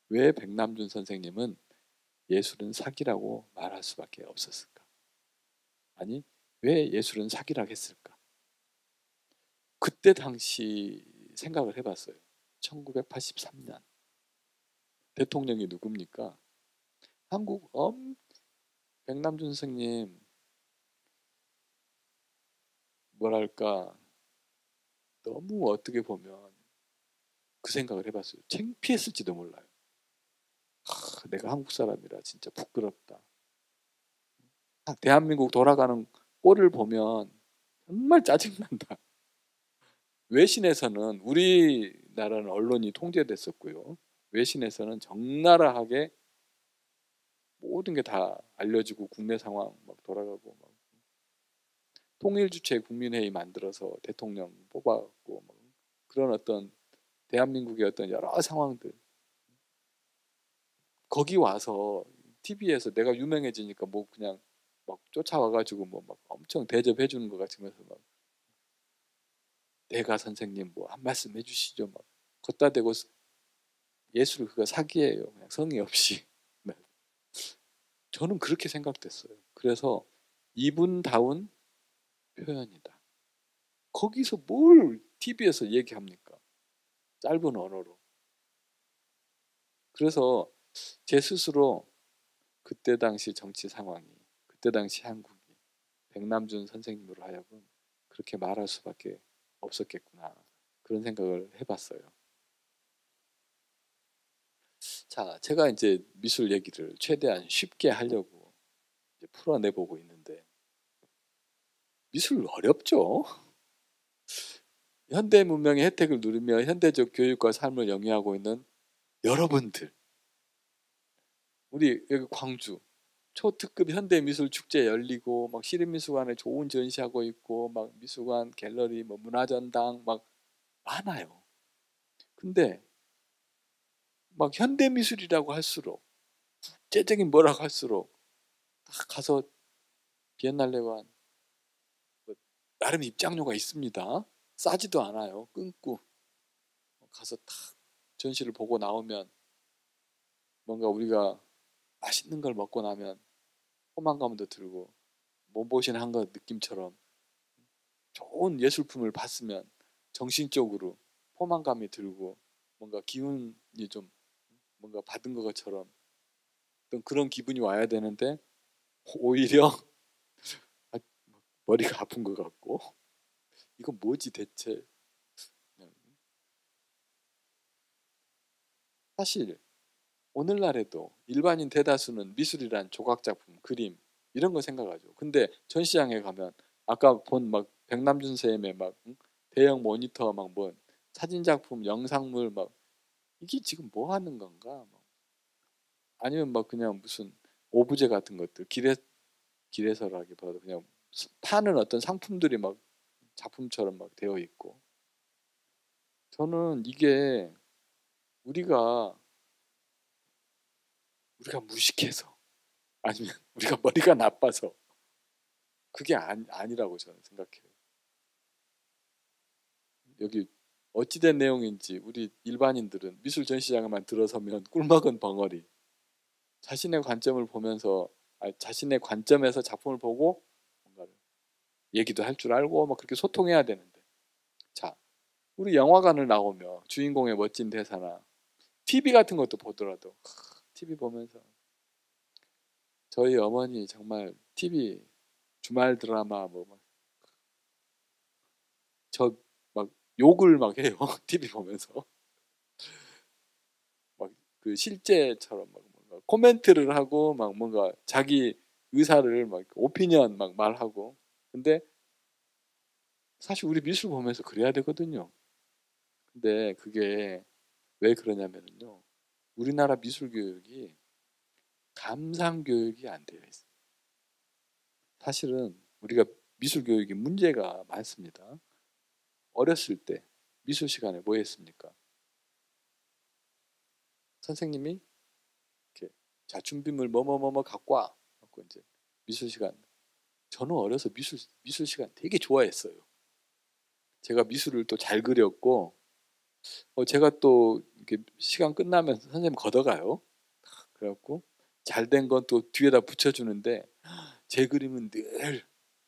왜 백남준 선생님은 예술은 사기라고 말할 수밖에 없었을까? 아니, 왜 예술은 사기라고 했을까? 그때 당시 생각을 해봤어요. 1983년 대통령이 누굽니까? 한국 백남준 선생님, 뭐랄까, 너무 어떻게 보면 그 생각을 해봤어요. 창피했을지도 몰라요. 내가 한국 사람이라 진짜 부끄럽다. 대한민국 돌아가는 꼴을 보면 정말 짜증난다. 외신에서는, 우리나라는 언론이 통제됐었고요. 외신에서는 적나라하게 모든 게 다 알려지고 국내 상황 막 돌아가고 막 통일 주체 국민회의 만들어서 대통령 뽑아갖고 막 그런 어떤 대한민국의 어떤 여러 상황들 거기 와서 TV에서 내가 유명해지니까 뭐 그냥 막 쫓아와가지고 뭐 막 엄청 대접해 주는 것 같으면서 막 대가 선생님 뭐 한 말씀 해주시죠 막 걷다 대고 예술 그거 사기예요 그냥 성의 없이 네. 저는 그렇게 생각됐어요. 그래서 이분다운 표현이다. 거기서 뭘 TV에서 얘기합니까? 짧은 언어로. 그래서 제 스스로 그때 당시 정치 상황이 그때 당시 한국이 백남준 선생님으로 하여금 그렇게 말할 수밖에 없었겠구나 그런 생각을 해봤어요. 자, 제가 이제 미술 얘기를 최대한 쉽게 하려고 이제 풀어내보고 있는데 미술 어렵죠? 현대 문명의 혜택을 누리며 현대적 교육과 삶을 영위하고 있는 여러분들, 우리 여기 광주 초특급 현대미술축제 열리고 막 시립미술관에 좋은 전시하고 있고 막 미술관 갤러리 뭐 문화전당 막 많아요. 근데 막 현대미술이라고 할수록 국제적인 뭐라고 할수록 딱 가서 비엔날레관 뭐 나름 입장료가 있습니다. 싸지도 않아요. 끊고 가서 딱 전시를 보고 나오면 뭔가 우리가 맛있는 걸 먹고 나면 포만감도 들고 몸보신 한 것 느낌처럼 좋은 예술품을 봤으면 정신적으로 포만감이 들고 뭔가 기운이 좀 뭔가 받은 것처럼 어떤 그런 기분이 와야 되는데 오히려 머리가 아픈 것 같고 이거 뭐지 대체. 사실 오늘날에도 일반인 대다수는 미술이란 조각작품, 그림 이런 거 생각하죠. 근데 전시장에 가면 아까 본 막 백남준 쌤의 막 대형 모니터 막 뭐 사진작품, 영상물 막 이게 지금 뭐 하는 건가? 아니면 막 그냥 무슨 오브제 같은 것들 길에서라기보다도 그냥 파는 어떤 상품들이 막 작품처럼 막 되어 있고 저는 이게 우리가 우리가 무식해서 아니면 우리가 머리가 나빠서 그게 아니라고 저는 생각해요. 여기 어찌된 내용인지 우리 일반인들은 미술 전시장에만 들어서면 꿀먹은 벙어리 자신의 관점을 보면서 자신의 관점에서 작품을 보고 뭔가를 얘기도 할 줄 알고 막 그렇게 소통해야 되는데 자 우리 영화관을 나오며 주인공의 멋진 대사나 TV 같은 것도 보더라도 TV 보면서 저희 어머니 정말 TV 주말 드라마 뭐 저 막 욕을 막 해요. TV 보면서 막 그 실제처럼 막 뭔가 코멘트를 하고 막 뭔가 자기 의사를 막 오피니언 막 말하고 근데 사실 우리 미술 보면서 그래야 되거든요. 근데 그게 왜 그러냐면요. 우리나라 미술 교육이 감상 교육이 안 되어 있어요. 사실은 우리가 미술 교육이 문제가 많습니다. 어렸을 때 미술 시간에 뭐 했습니까? 선생님이 이렇게 자 준비물 뭐뭐뭐뭐 갖고 와. 갖고 이제 미술 시간. 저는 어려서 미술 시간 되게 좋아했어요. 제가 미술을 또 잘 그렸고 제가 또 이렇게 시간 끝나면 선생님 걷어가요. 그래갖고 잘 된 건 또 뒤에다 붙여주는데 제 그림은 늘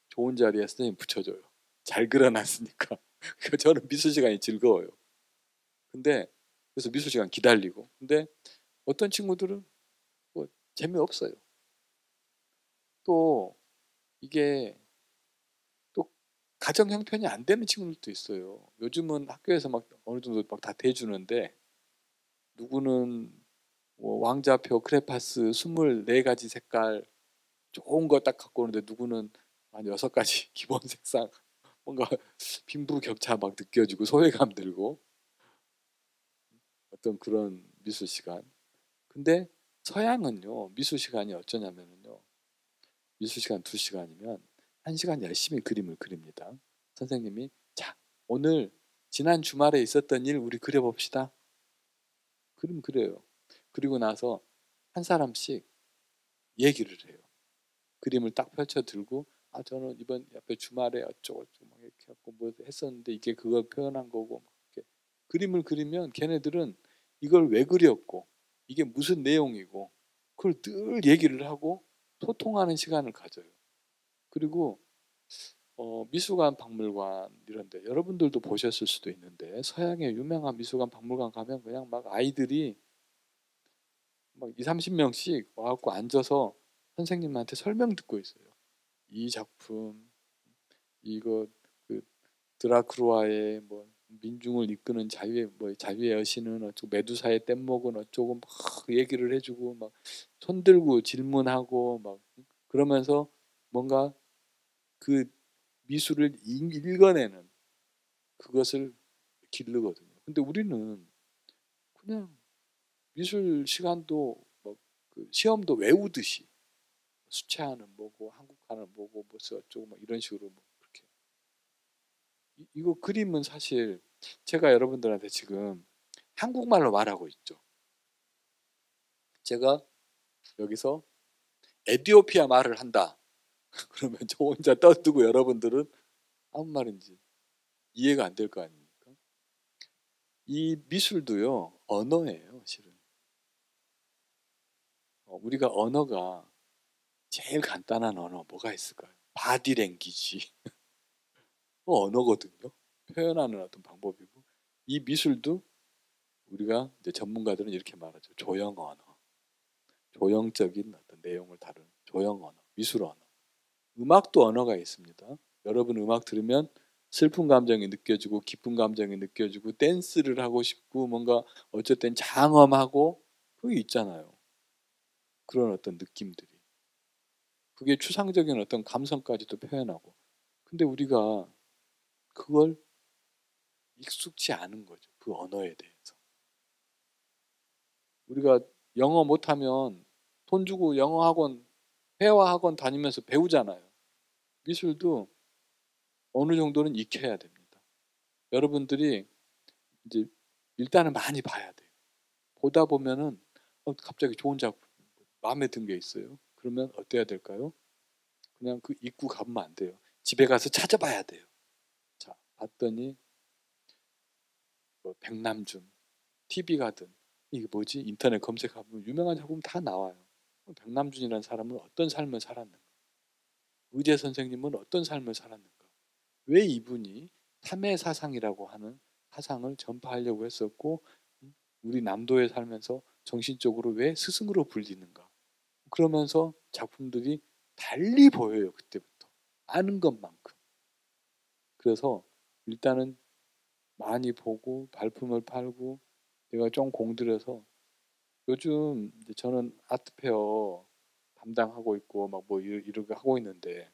좋은 자리에 선생님 붙여줘요. 잘 그려놨으니까. 저는 미술 시간이 즐거워요. 근데 그래서 미술 시간 기다리고. 근데 어떤 친구들은 뭐 재미없어요. 또 이게 또 가정 형편이 안 되는 친구들도 있어요. 요즘은 학교에서 막 어느 정도 막 다 대주는데 누구는 뭐 왕자표 크레파스 24가지 색깔 좋은 거 딱 갖고 오는데 누구는 한 6가지 기본 색상 뭔가 빈부격차 막 느껴지고 소외감 들고 어떤 그런 미술 시간. 근데 서양은요, 미술 시간이 어쩌냐면요, 미술 시간 2시간이면 1시간 열심히 그림을 그립니다. 선생님이 자, 오늘 지난 주말에 있었던 일 우리 그려봅시다. 그림 그려요. 그리고 나서 한 사람씩 얘기를 해요. 그림을 딱 펼쳐 들고 저는 이번 옆에 주말에 어쩌고 막 이렇게 하고 뭐 했었는데 이게 그걸 표현한 거고 막 이렇게 그림을 그리면 걔네들은 이걸 왜 그렸고 이게 무슨 내용이고 그걸 늘 얘기를 하고 소통하는 시간을 가져요. 그리고 미술관, 박물관 이런데 여러분들도 보셨을 수도 있는데 서양의 유명한 미술관, 박물관 가면 그냥 막 아이들이 막 2, 30명씩 와갖고 앉아서 선생님한테 설명 듣고 있어요. 이 작품, 이거 그 드라크루아의 뭐 민중을 이끄는 자유의 여신은 어쩌고 메두사의 뗏목은 어쩌고 막 얘기를 해주고 막 손들고 질문하고 막 그러면서 뭔가 그 미술을 읽어내는 그것을 기르거든요. 근데 우리는 그냥 미술 시간도 뭐그 시험도 외우듯이 수채화는 뭐고 한국화는 뭐고 뭐서 어쩌고 뭐 이런 식으로 뭐 그렇게 이거 그림은 사실 제가 여러분들한테 지금 한국말로 말하고 있죠. 제가 여기서 에티오피아 말을 한다. 그러면 저 혼자 떠들고 여러분들은 아무 말인지 이해가 안 될 거 아닙니까? 이 미술도요 언어예요, 실은. 우리가 언어가 제일 간단한 언어 뭐가 있을까요? 바디랭귀지. 언어거든요. 표현하는 어떤 방법이고 이 미술도 우리가 이제 전문가들은 이렇게 말하죠. 조형 언어. 조형적인 어떤 내용을 다루는 조형 언어, 미술 언어. 음악도 언어가 있습니다. 여러분 음악 들으면 슬픈 감정이 느껴지고 기쁜 감정이 느껴지고 댄스를 하고 싶고 뭔가 어쩔 땐 장엄하고 그게 있잖아요. 그런 어떤 느낌들이. 그게 추상적인 어떤 감성까지도 표현하고. 근데 우리가 그걸 익숙치 않은 거죠. 그 언어에 대해서. 우리가 영어 못하면 돈 주고 영어 학원, 회화 학원 다니면서 배우잖아요. 미술도 어느 정도는 익혀야 됩니다. 여러분들이 이제 일단은 많이 봐야 돼요. 보다 보면은 갑자기 좋은 작품, 마음에 든 게 있어요. 그러면 어때야 될까요? 그냥 그 잊고 가면 안 돼요. 집에 가서 찾아봐야 돼요. 자, 봤더니 뭐 백남준, TV 가든 이게 뭐지? 인터넷 검색하면 유명한 작품 다 나와요. 백남준이라는 사람은 어떤 삶을 살았는가? 의재 선생님은 어떤 삶을 살았는가? 왜 이분이 탐해 사상이라고 하는 사상을 전파하려고 했었고 우리 남도에 살면서 정신적으로 왜 스승으로 불리는가? 그러면서 작품들이 달리 보여요. 그때부터. 아는 것만큼. 그래서 일단은 많이 보고 발품을 팔고 내가 좀 공들여서 요즘 이제 저는 아트페어 담당하고 있고 막 뭐 이러고 하고 있는데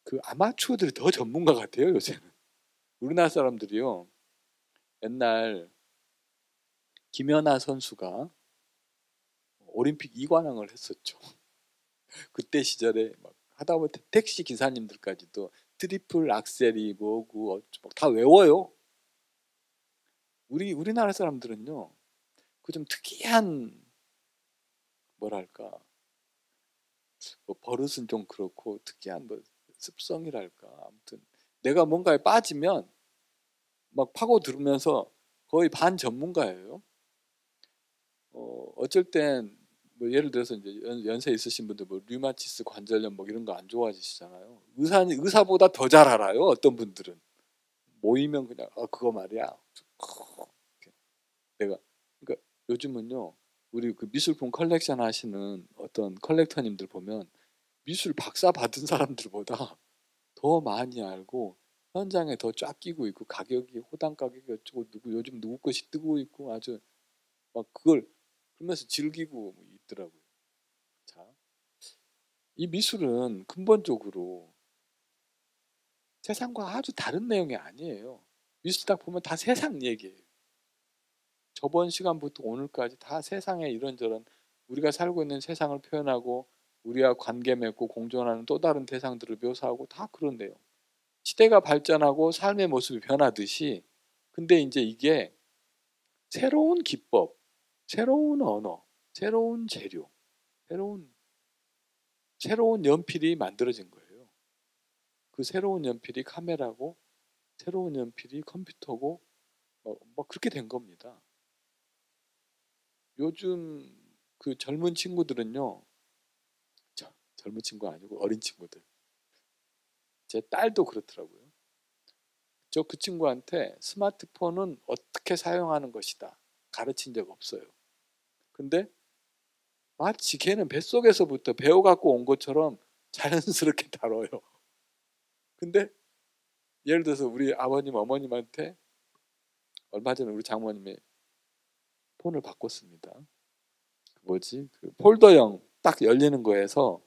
그 아마추어들이 더 전문가 같아요 요새는. 우리나라 사람들이요 옛날 김연아 선수가 올림픽 2관왕을 했었죠. 그때 시절에 막 하다 보면 택시 기사님들까지도 트리플 악셀이 뭐고 다 외워요. 우리나라 사람들은요 그 좀 특이한 뭐랄까 뭐 버릇은 좀 그렇고 특이한 뭐 습성이랄까 아무튼 내가 뭔가에 빠지면 막 파고 들으면서 거의 반 전문가예요. 어쩔 땐 뭐 예를 들어서 이제 연세 있으신 분들 뭐 류마티스 관절염 뭐 이런 거 안 좋아지시잖아요. 의사보다 더 잘 알아요. 어떤 분들은 모이면 그냥 그거 말이야. 내가 그러니까 요즘은요 우리 그 미술품 컬렉션 하시는 어떤 컬렉터님들 보면 미술 박사 받은 사람들보다 더 많이 알고 현장에 더 쫙 끼고 있고 가격이 호당 가격이 어쩌고 누구 요즘 누구 것이 뜨고 있고 아주 막 그걸 그러면서 즐기고 있더라고요. 자, 이 미술은 근본적으로 세상과 아주 다른 내용이 아니에요. 미술 딱 보면 다 세상 얘기예요. 저번 시간부터 오늘까지 다 세상에 이런저런 우리가 살고 있는 세상을 표현하고 우리와 관계 맺고 공존하는 또 다른 대상들을 묘사하고 다 그런 내용. 시대가 발전하고 삶의 모습이 변하듯이 근데 이제 이게 새로운 기법, 새로운 언어, 새로운 재료, 새로운 연필이 만들어진 거예요. 그 새로운 연필이 카메라고 새로운 연필이 컴퓨터고 뭐 그렇게 된 겁니다. 요즘 그 젊은 친구들은요, 젊은 친구 아니고 어린 친구들. 제 딸도 그렇더라고요. 저 그 친구한테 스마트폰은 어떻게 사용하는 것이다. 가르친 적 없어요. 근데 마치 걔는 뱃속에서부터 배워갖고 온 것처럼 자연스럽게 다뤄요. 근데 예를 들어서 우리 아버님, 어머님한테 얼마 전에 우리 장모님이 폰을 바꿨습니다. 뭐지? 그 폴더형 딱 열리는 거에서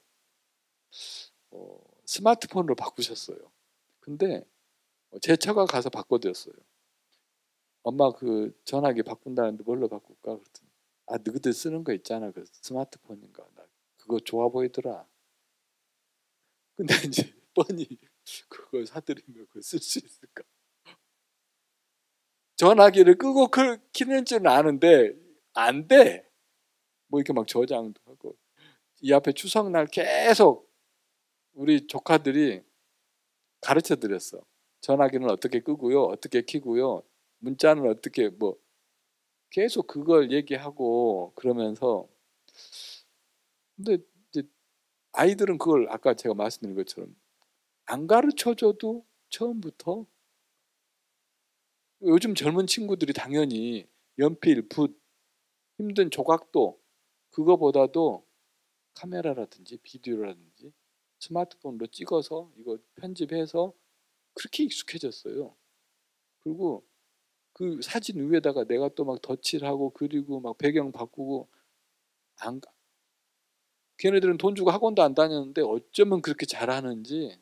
스마트폰으로 바꾸셨어요. 근데 제 차가 가서 바꿔드렸어요. 엄마 그 전화기 바꾼다는데 뭘로 바꿀까? 그랬더니 너희들 쓰는 거 있잖아. 그 스마트폰인가. 나 그거 좋아 보이더라. 근데 이제 뻔히 그걸 사드리면 그걸 쓸 수 있을까? 전화기를 끄고 키는 줄은 아는데 안 돼. 뭐 이렇게 막 저장도 하고 이 앞에 추석날 계속 우리 조카들이 가르쳐 드렸어. 전화기는 어떻게 끄고요, 어떻게 켜고요, 문자는 어떻게 뭐 계속 그걸 얘기하고 그러면서 근데 이제 아이들은 그걸 아까 제가 말씀드린 것처럼 안 가르쳐줘도 처음부터 요즘 젊은 친구들이 당연히 연필, 붓, 힘든 조각도 그거보다도 카메라라든지 비디오라든지 스마트폰으로 찍어서 이거 편집해서 그렇게 익숙해졌어요. 그리고 그 사진 위에다가 내가 또 막 덧칠하고 그리고 막 배경 바꾸고 안 걔네들은 돈 주고 학원도 안 다녔는데 어쩌면 그렇게 잘하는지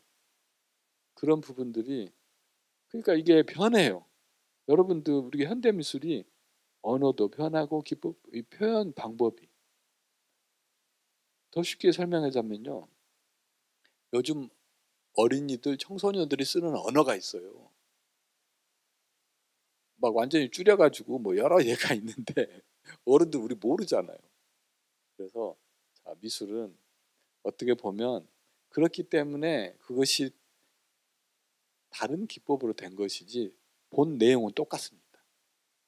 그런 부분들이 그러니까 이게 변해요. 여러분들 우리 현대 미술이 언어도 변하고 기법, 이 표현 방법이 더 쉽게 설명하자면요. 요즘 어린이들, 청소년들이 쓰는 언어가 있어요. 막 완전히 줄여가지고 뭐 여러 예가 있는데 어른들 우리 모르잖아요. 그래서 자, 미술은 어떻게 보면 그렇기 때문에 그것이 다른 기법으로 된 것이지 본 내용은 똑같습니다.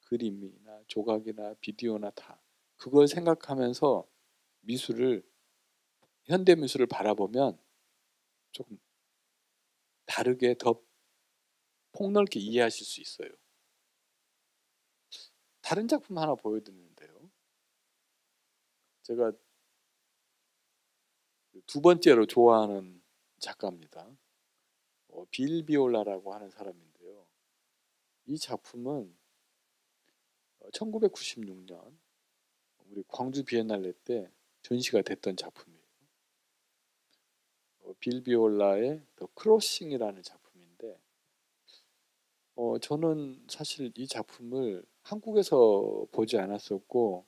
그림이나 조각이나 비디오나 다 그걸 생각하면서 미술을 현대 미술을 바라보면 조금 다르게 더 폭넓게 이해하실 수 있어요. 다른 작품 하나 보여드리는데요. 제가 두 번째로 좋아하는 작가입니다. 빌 비올라라고 하는 사람인데요. 이 작품은 1996년 우리 광주 비엔날레 때 전시가 됐던 작품이에요. 빌 비올라의 더 크로싱이라는 작품인데 저는 사실 이 작품을 한국에서 보지 않았었고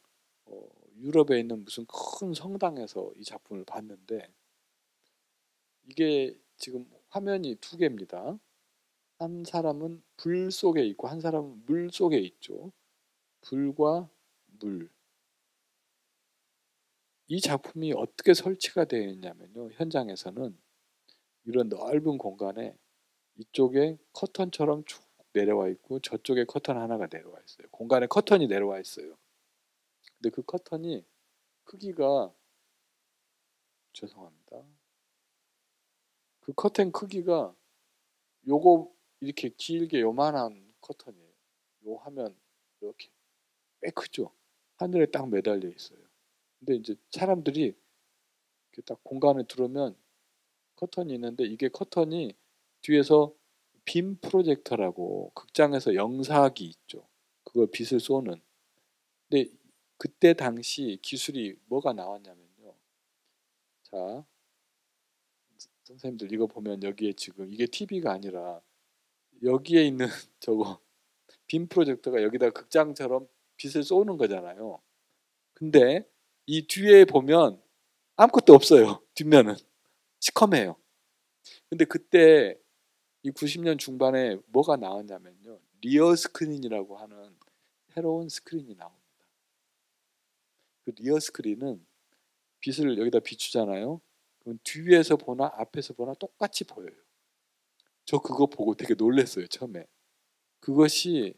유럽에 있는 무슨 큰 성당에서 이 작품을 봤는데 이게 지금 화면이 두 개입니다. 한 사람은 불 속에 있고 한 사람은 물 속에 있죠. 불과 물. 이 작품이 어떻게 설치가 되어 있냐면요. 현장에서는 이런 넓은 공간에 이쪽에 커튼처럼 쭉 내려와 있고 저쪽에 커튼 하나가 내려와 있어요. 공간에 커튼이 내려와 있어요. 근데 그 커튼이 크기가 죄송합니다. 그 커튼 크기가 요거 이렇게 길게 요만한 커튼이에요. 요 화면 이렇게 꽤 크죠. 하늘에 딱 매달려 있어요. 근데 이제 사람들이 이렇게 딱 공간에 들어오면 커튼이 있는데 이게 커튼이 뒤에서 빔 프로젝터라고 극장에서 영사기 있죠. 그걸 빛을 쏘는. 근데 그때 당시 기술이 뭐가 나왔냐면요. 자, 선생님들 이거 보면 여기에 지금 이게 TV가 아니라 여기에 있는 저거 빔 프로젝터가 여기다 극장처럼 빛을 쏘는 거잖아요. 근데 이 뒤에 보면 아무것도 없어요. 뒷면은 시커매요. 근데 그때 이 90년 중반에 뭐가 나왔냐면요, 리어 스크린이라고 하는 새로운 스크린이 나옵니다. 그 리어 스크린은 빛을 여기다 비추잖아요. 그럼 뒤에서 보나 앞에서 보나 똑같이 보여요. 저 그거 보고 되게 놀랐어요, 처음에. 그것이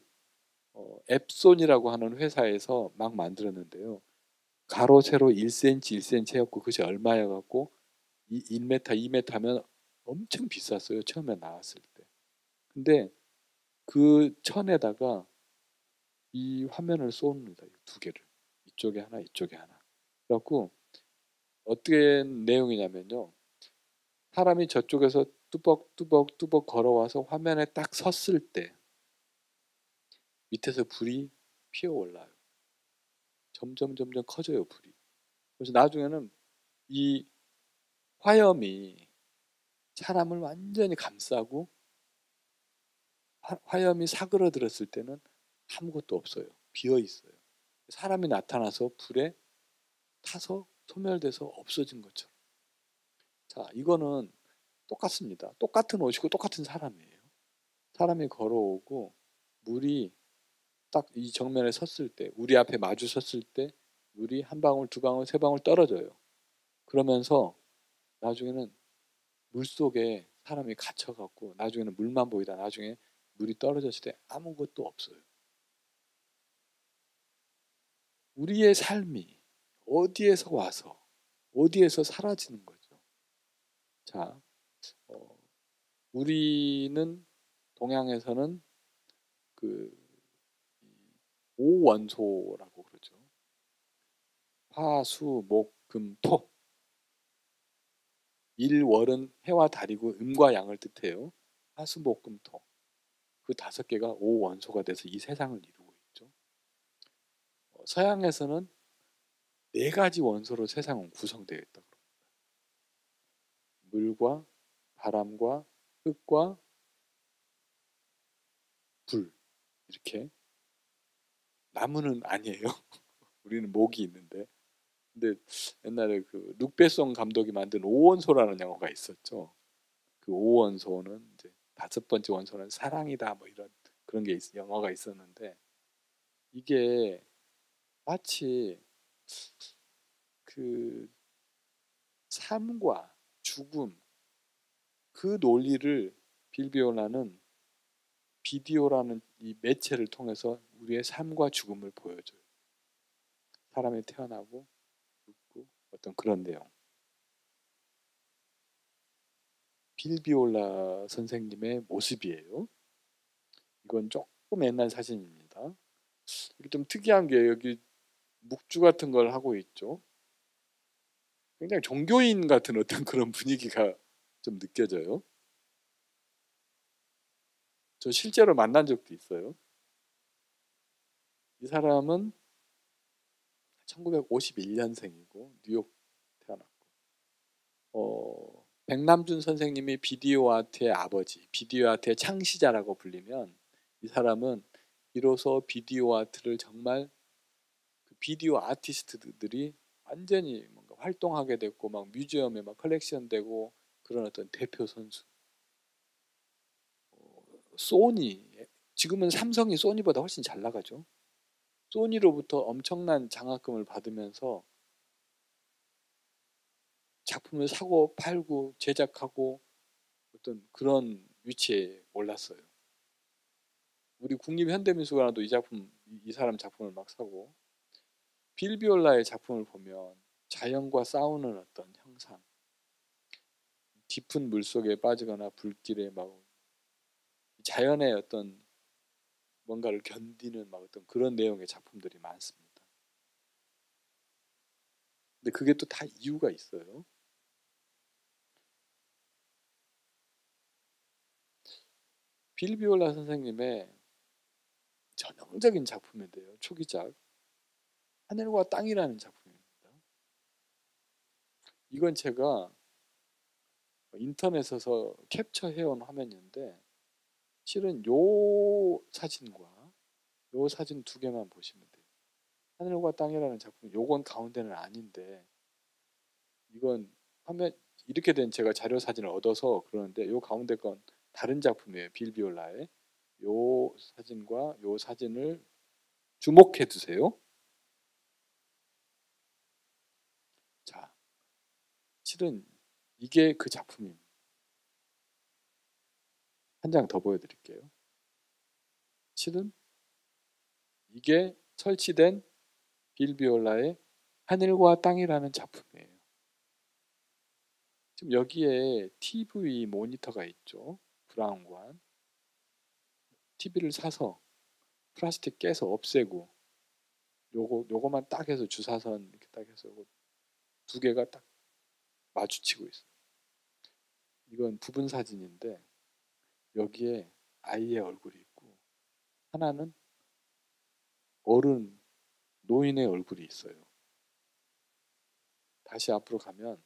앱손이라고 하는 회사에서 막 만들었는데요. 가로 세로 1cm 1cm 해갖고 그것이 얼마여갖고 1m 2m면 엄청 비쌌어요, 처음에 나왔을 때. 근데 그 천에다가 이 화면을 쏩니다. 두 개를. 이쪽에 하나, 이쪽에 하나. 그래갖고 어떻게 된 내용이냐면요, 사람이 저쪽에서 뚜벅뚜벅뚜벅 걸어와서 화면에 딱 섰을 때 밑에서 불이 피어올라요. 점점 커져요, 불이. 그래서 나중에는 이 화염이 사람을 완전히 감싸고, 화염이 사그러들었을 때는 아무것도 없어요. 비어 있어요. 사람이 나타나서 불에 타서 소멸돼서 없어진 것처럼. 자, 이거는 똑같습니다. 똑같은 옷이고 똑같은 사람이에요. 사람이 걸어오고 물이 딱 이 정면에 섰을 때, 우리 앞에 마주 섰을 때 물이 한 방울, 두 방울, 세 방울 떨어져요. 그러면서 나중에는 물 속에 사람이 갇혀갖고 나중에는 물만 보이다 나중에 물이 떨어졌을 때 아무것도 없어요. 우리의 삶이 어디에서 와서 어디에서 사라지는 거죠. 자, 우리는 동양에서는 그 오원소라고 그러죠. 화, 수, 목, 금, 토. 일월은 해와 달이고 음과 양을 뜻해요. 화, 수, 목, 금, 토. 그 5개가 오원소가 돼서 이 세상을 이루고 있죠. 서양에서는 4가지 원소로 세상은 구성되어 있다고 합니다. 물과 바람과 흙과 불. 이렇게. 나무는 아니에요. 우리는 목이 있는데. 근데 옛날에 그 룩베송 감독이 만든 오원소라는 영화가 있었죠. 그 오원소는 이제 5번째 원소는 사랑이다 뭐 이런 그런 게 영화가 있었는데, 이게 마치 그 삶과 죽음, 그 논리를 빌비올라는 비디오라는 이 매체를 통해서 우리의 삶과 죽음을 보여줘요. 사람이 태어나고 죽고 어떤 그런 내용. 빌비올라 선생님의 모습이에요. 이건 조금 옛날 사진입니다. 이게 좀 특이한 게 여기 묵주 같은 걸 하고 있죠. 굉장히 종교인 같은 어떤 그런 분위기가 좀 느껴져요. 저 실제로 만난 적도 있어요. 이 사람은 1951년생이고 뉴욕 태어났고, 백남준 선생님이 비디오 아트의 아버지, 비디오 아트의 창시자라고 불리면, 이 사람은 비로소 비디오 아트를 정말 그 비디오 아티스트들이 완전히 뭔가 활동하게 됐고 막 뮤지엄에 막 컬렉션 되고 그런 어떤 대표 선수. 소니, 지금은 삼성이 소니보다 훨씬 잘 나가죠. 소니로부터 엄청난 장학금을 받으면서 작품을 사고 팔고 제작하고 어떤 그런 위치에 올랐어요. 우리 국립현대미술관도 이 사람 작품을 막 사고, 빌비올라의 작품을 보면 자연과 싸우는 어떤 형상, 깊은 물속에 빠지거나 불길에 막 자연의 어떤 뭔가를 견디는 막 어떤 그런 내용의 작품들이 많습니다. 근데 그게 또 다 이유가 있어요. 빌비올라 선생님의 전형적인 작품인데요. 초기작 하늘과 땅이라는 작품입니다. 이건 제가 인터넷에서 캡처해온 화면인데, 실은 요 사진과 요 사진 2개만 보시면 돼요. 하늘과 땅이라는 작품, 요건 가운데는 아닌데, 이건 화면 이렇게 된 제가 자료 사진을 얻어서 그러는데, 요 가운데 건 다른 작품이에요. 빌 비올라의. 요 사진과 요 사진을 주목해 두세요. 자, 실은 이게 그 작품입니다. 한 장 더 보여드릴게요. 실은 이게 설치된 빌 비올라의 하늘과 땅이라는 작품이에요. 지금 여기에 TV 모니터가 있죠. 브라운관. TV를 사서 플라스틱 깨서 없애고 요거만 딱 해서 주사선 이렇게 딱 해서 요거 두 개가 딱 마주치고 있어요. 이건 부분 사진인데 여기에 아이의 얼굴이 있고 하나는 어른 노인의 얼굴이 있어요. 다시 앞으로 가면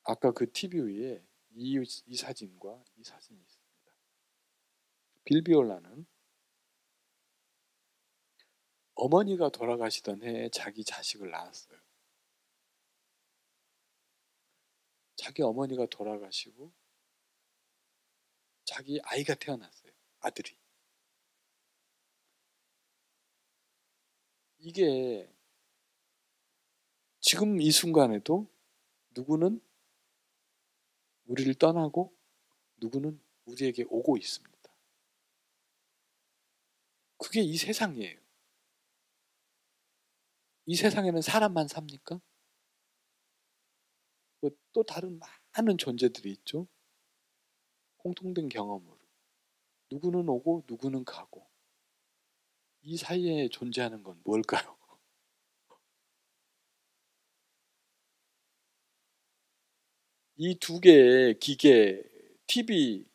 아까 그 TV 위에 이 사진과 이 사진이 있습니다. 빌 비올라는 어머니가 돌아가시던 해에 자기 자식을 낳았어요. 자기 어머니가 돌아가시고 자기 아이가 태어났어요. 아들이. 이게 지금 이 순간에도 누구는 우리를 떠나고 누구는 우리에게 오고 있습니다. 그게 이 세상이에요. 이 세상에는 사람만 삽니까? 또 다른 많은 존재들이 있죠. 공통된 경험으로. 누구는 오고 누구는 가고. 이 사이에 존재하는 건 뭘까요? 이 두 개의 기계, TV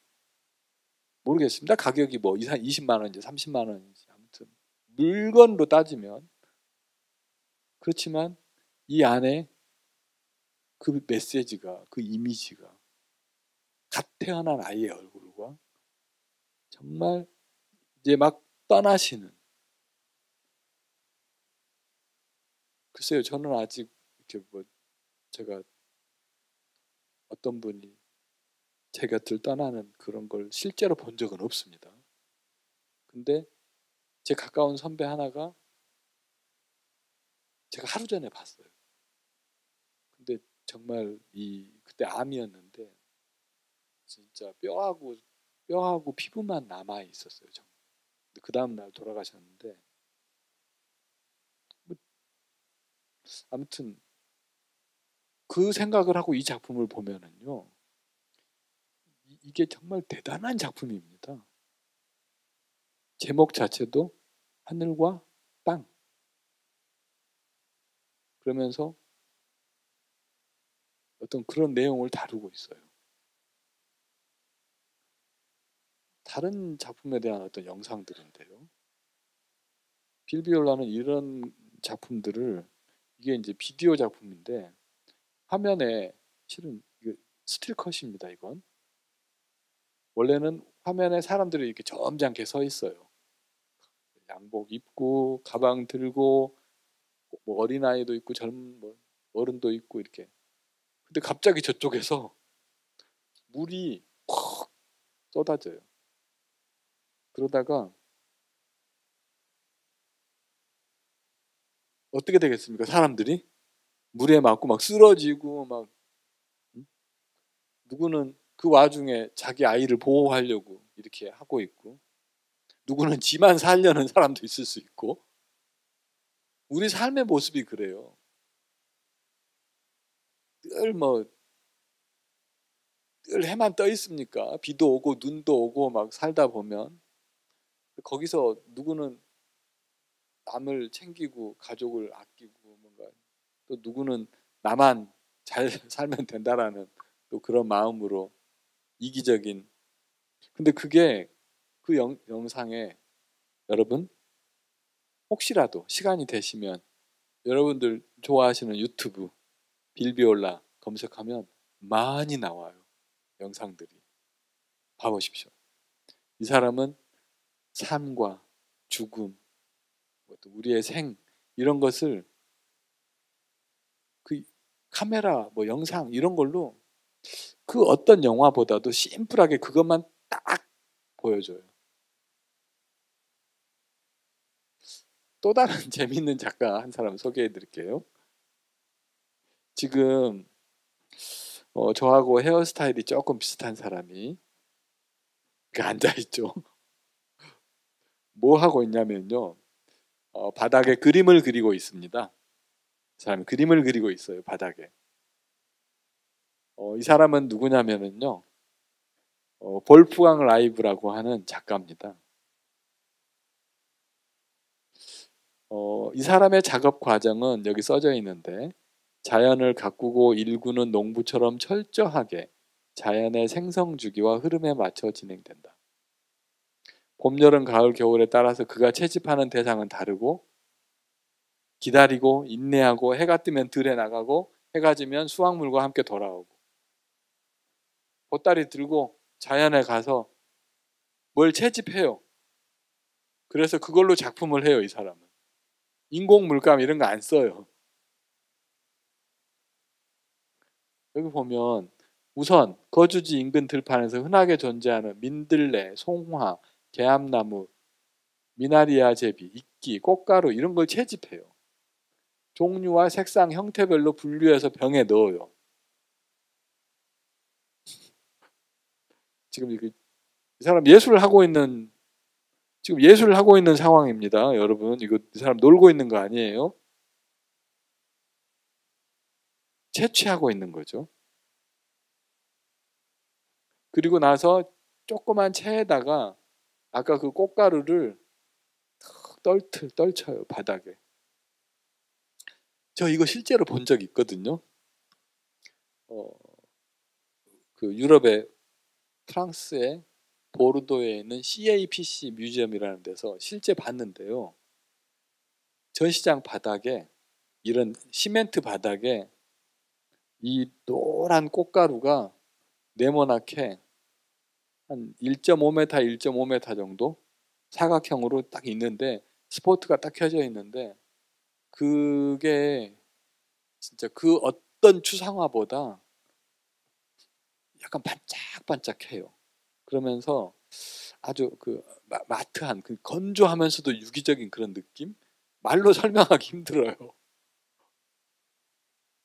모르겠습니다. 가격이 뭐 20만 원인지 30만 원인지 아무튼 물건으로 따지면 그렇지만 이 안에 그 메시지가 그 이미지가 갓 태어난 아이의 얼굴과 정말 이제 막 떠나시는 글쎄요 저는 아직 이렇게 뭐 제가 어떤 분이 제 곁을 떠나는 그런 걸 실제로 본 적은 없습니다. 근데 제 가까운 선배 하나가 제가 하루 전에 봤어요. 근데 정말 그때 암이었는데 진짜 뼈하고 피부만 남아 있었어요. 그 다음 날 돌아가셨는데 뭐 아무튼 그 생각을 하고 이 작품을 보면은요 이게 정말 대단한 작품입니다. 제목 자체도 하늘과 땅 그러면서 어떤 그런 내용을 다루고 있어요. 다른 작품에 대한 어떤 영상들인데요. 빌 비올라는 이런 작품들을 이게 이제 비디오 작품인데 화면에 실은 스틸컷입니다. 이건 원래는 화면에 사람들이 이렇게 점잖게 서 있어요. 양복 입고 가방 들고 뭐 어린아이도 있고 젊은 뭐 어른도 있고 이렇게. 근데 갑자기 저쪽에서 물이 확 쏟아져요. 그러다가 어떻게 되겠습니까? 사람들이 물에 맞고 막 쓰러지고 막 누구는 그 와중에 자기 아이를 보호하려고 이렇게 하고 있고 누구는 지만 살려는 사람도 있을 수 있고 우리 삶의 모습이 그래요. 늘 해만 떠 있습니까? 비도 오고 눈도 오고 막 살다 보면 거기서 누구는 남을 챙기고 가족을 아끼고 뭔가 또 누구는 나만 잘 살면 된다라는 또 그런 마음으로 이기적인 근데 그게 그 영상에 여러분 혹시라도 시간이 되시면 여러분들 좋아하시는 유튜브 빌비올라 검색하면 많이 나와요. 영상들이. 봐보십시오. 이 사람은 삶과 죽음, 우리의 생 이런 것을 그 카메라 뭐 영상 이런 걸로 그 어떤 영화보다도 심플하게 그것만 딱 보여줘요. 또 다른 재밌는 작가 한 사람 소개해 드릴게요. 지금 저하고 헤어스타일이 조금 비슷한 사람이 앉아 있죠. 뭐 하고 있냐면요. 바닥에 그림을 그리고 있습니다. 이 사람이 그림을 그리고 있어요. 바닥에. 이 사람은 누구냐면요. 볼프강 라이브라고 하는 작가입니다. 이 사람의 작업 과정은 여기 써져 있는데 자연을 가꾸고 일구는 농부처럼 철저하게 자연의 생성 주기와 흐름에 맞춰 진행된다. 봄, 여름, 가을, 겨울에 따라서 그가 채집하는 대상은 다르고 기다리고 인내하고 해가 뜨면 들에 나가고 해가 지면 수확물과 함께 돌아오고 보따리 들고 자연에 가서 뭘 채집해요. 그래서 그걸로 작품을 해요. 이 사람은. 인공 물감 이런 거 안 써요. 여기 보면 우선 거주지 인근 들판에서 흔하게 존재하는 민들레, 송화, 개암나무, 미나리아 제비, 이끼, 꽃가루 이런 걸 채집해요. 종류와 색상, 형태별로 분류해서 병에 넣어요. 지금 이 사람 예술을 하고 있는 지금 예술을 하고 있는 상황입니다. 여러분 이거 이 사람 놀고 있는 거 아니에요? 채취하고 있는 거죠. 그리고 나서 조그만 채에다가 아까 그 꽃가루를 떨쳐요 바닥에. 저 이거 실제로 본 적 있거든요. 어, 그 유럽의 프랑스의 보르도에 있는 CAPC 뮤지엄이라는 데서 실제 봤는데요. 전시장 바닥에 이런 시멘트 바닥에 이 노란 꽃가루가 네모나게 한 1.5m, 1.5m 정도 사각형으로 딱 있는데 스포트가 딱 켜져 있는데 그게 진짜 그 어떤 추상화보다 약간 반짝반짝해요. 그러면서 아주 그 마트한 그 건조하면서도 유기적인 그런 느낌? 말로 설명하기 힘들어요.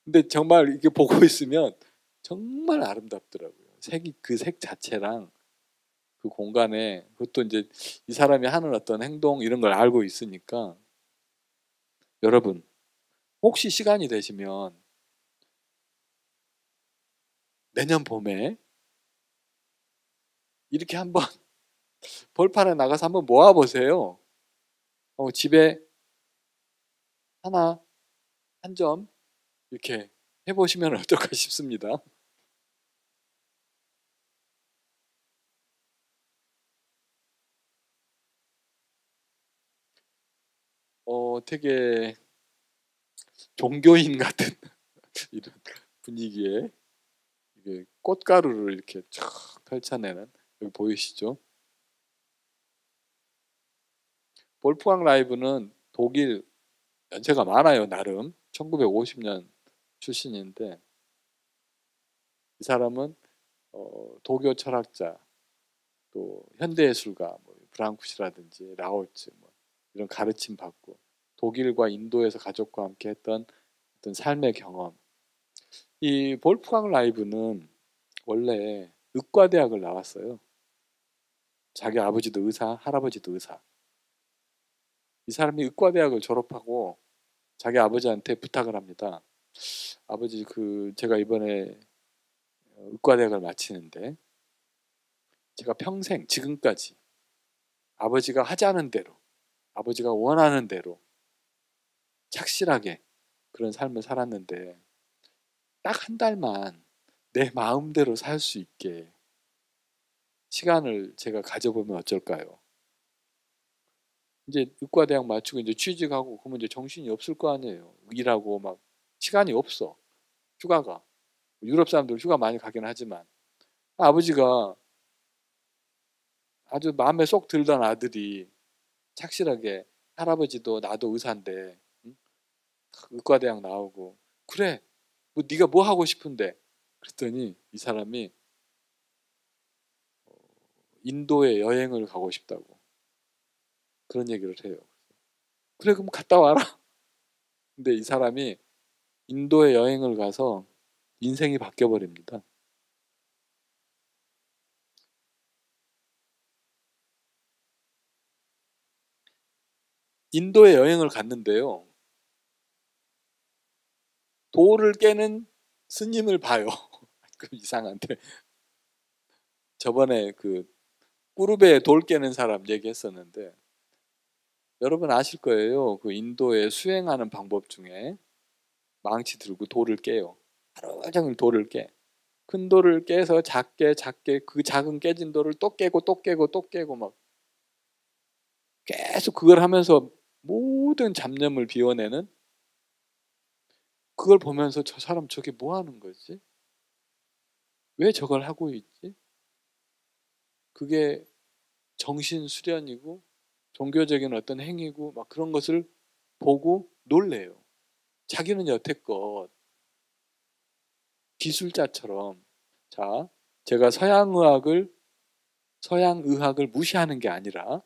근데 정말 이게 보고 있으면 정말 아름답더라고요. 색이 그 색 자체랑 그 공간에 그것도 이제 이 사람이 하는 어떤 행동 이런 걸 알고 있으니까 여러분 혹시 시간이 되시면 내년 봄에 이렇게 한번 벌판에 나가서 한번 모아보세요. 집에 하나 한 점 이렇게 해보시면 어떨까 싶습니다. 되게 종교인 같은 이런 분위기에 이게 꽃가루를 이렇게 쫙 펼쳐내는 여기 보이시죠? 볼프강 라이브는 독일 연세가 많아요. 나름 1950년 출신인데 이 사람은 도교 철학자 또 현대예술가 뭐 브랑쿠시라든지 라오츠 뭐 이런 가르침 받고 독일과 인도에서 가족과 함께 했던 어떤 삶의 경험. 이 볼프강 라이브는 원래 의과대학을 나왔어요. 자기 아버지도 의사, 할아버지도 의사. 이 사람이 의과대학을 졸업하고 자기 아버지한테 부탁을 합니다. 아버지 제가 이번에 의과대학을 마치는데 제가 평생 지금까지 아버지가 하자는 대로 아버지가 원하는 대로 착실하게 그런 삶을 살았는데 딱 한 달만 내 마음대로 살 수 있게 시간을 제가 가져보면 어쩔까요? 이제 의과대학 마치고 이제 취직하고 그러면 이제 정신이 없을 거 아니에요. 일하고 막 시간이 없어. 휴가가. 유럽 사람들 휴가 많이 가긴 하지만 아버지가 아주 마음에 쏙 들던 아들이 착실하게 할아버지도 나도 의사인데, 응? 의과대학 나오고, 그래, 뭐 네가 뭐 하고 싶은데? 그랬더니 이 사람이 인도에 여행을 가고 싶다고 그런 얘기를 해요. 그래, 그럼 갔다 와라. 근데 이 사람이 인도에 여행을 가서 인생이 바뀌어 버립니다. 인도에 여행을 갔는데요. 돌을 깨는 스님을 봐요. 그 이상한데. 저번에 그 꾸르베에 돌 깨는 사람 얘기했었는데, 여러분 아실 거예요. 그 인도에 수행하는 방법 중에 망치 들고 돌을 깨요. 하루 종일 돌을 깨. 큰 돌을 깨서 작게 작게 그 작은 깨진 돌을 또 깨고 또 깨고 또 깨고 막 계속 그걸 하면서 모든 잡념을 비워내는, 그걸 보면서 저 사람 저게 뭐 하는 거지? 왜 저걸 하고 있지? 그게 정신 수련이고 종교적인 어떤 행위고 막 그런 것을 보고 놀래요. 자기는 여태껏 기술자처럼, 자, 제가 서양의학을 무시하는 게 아니라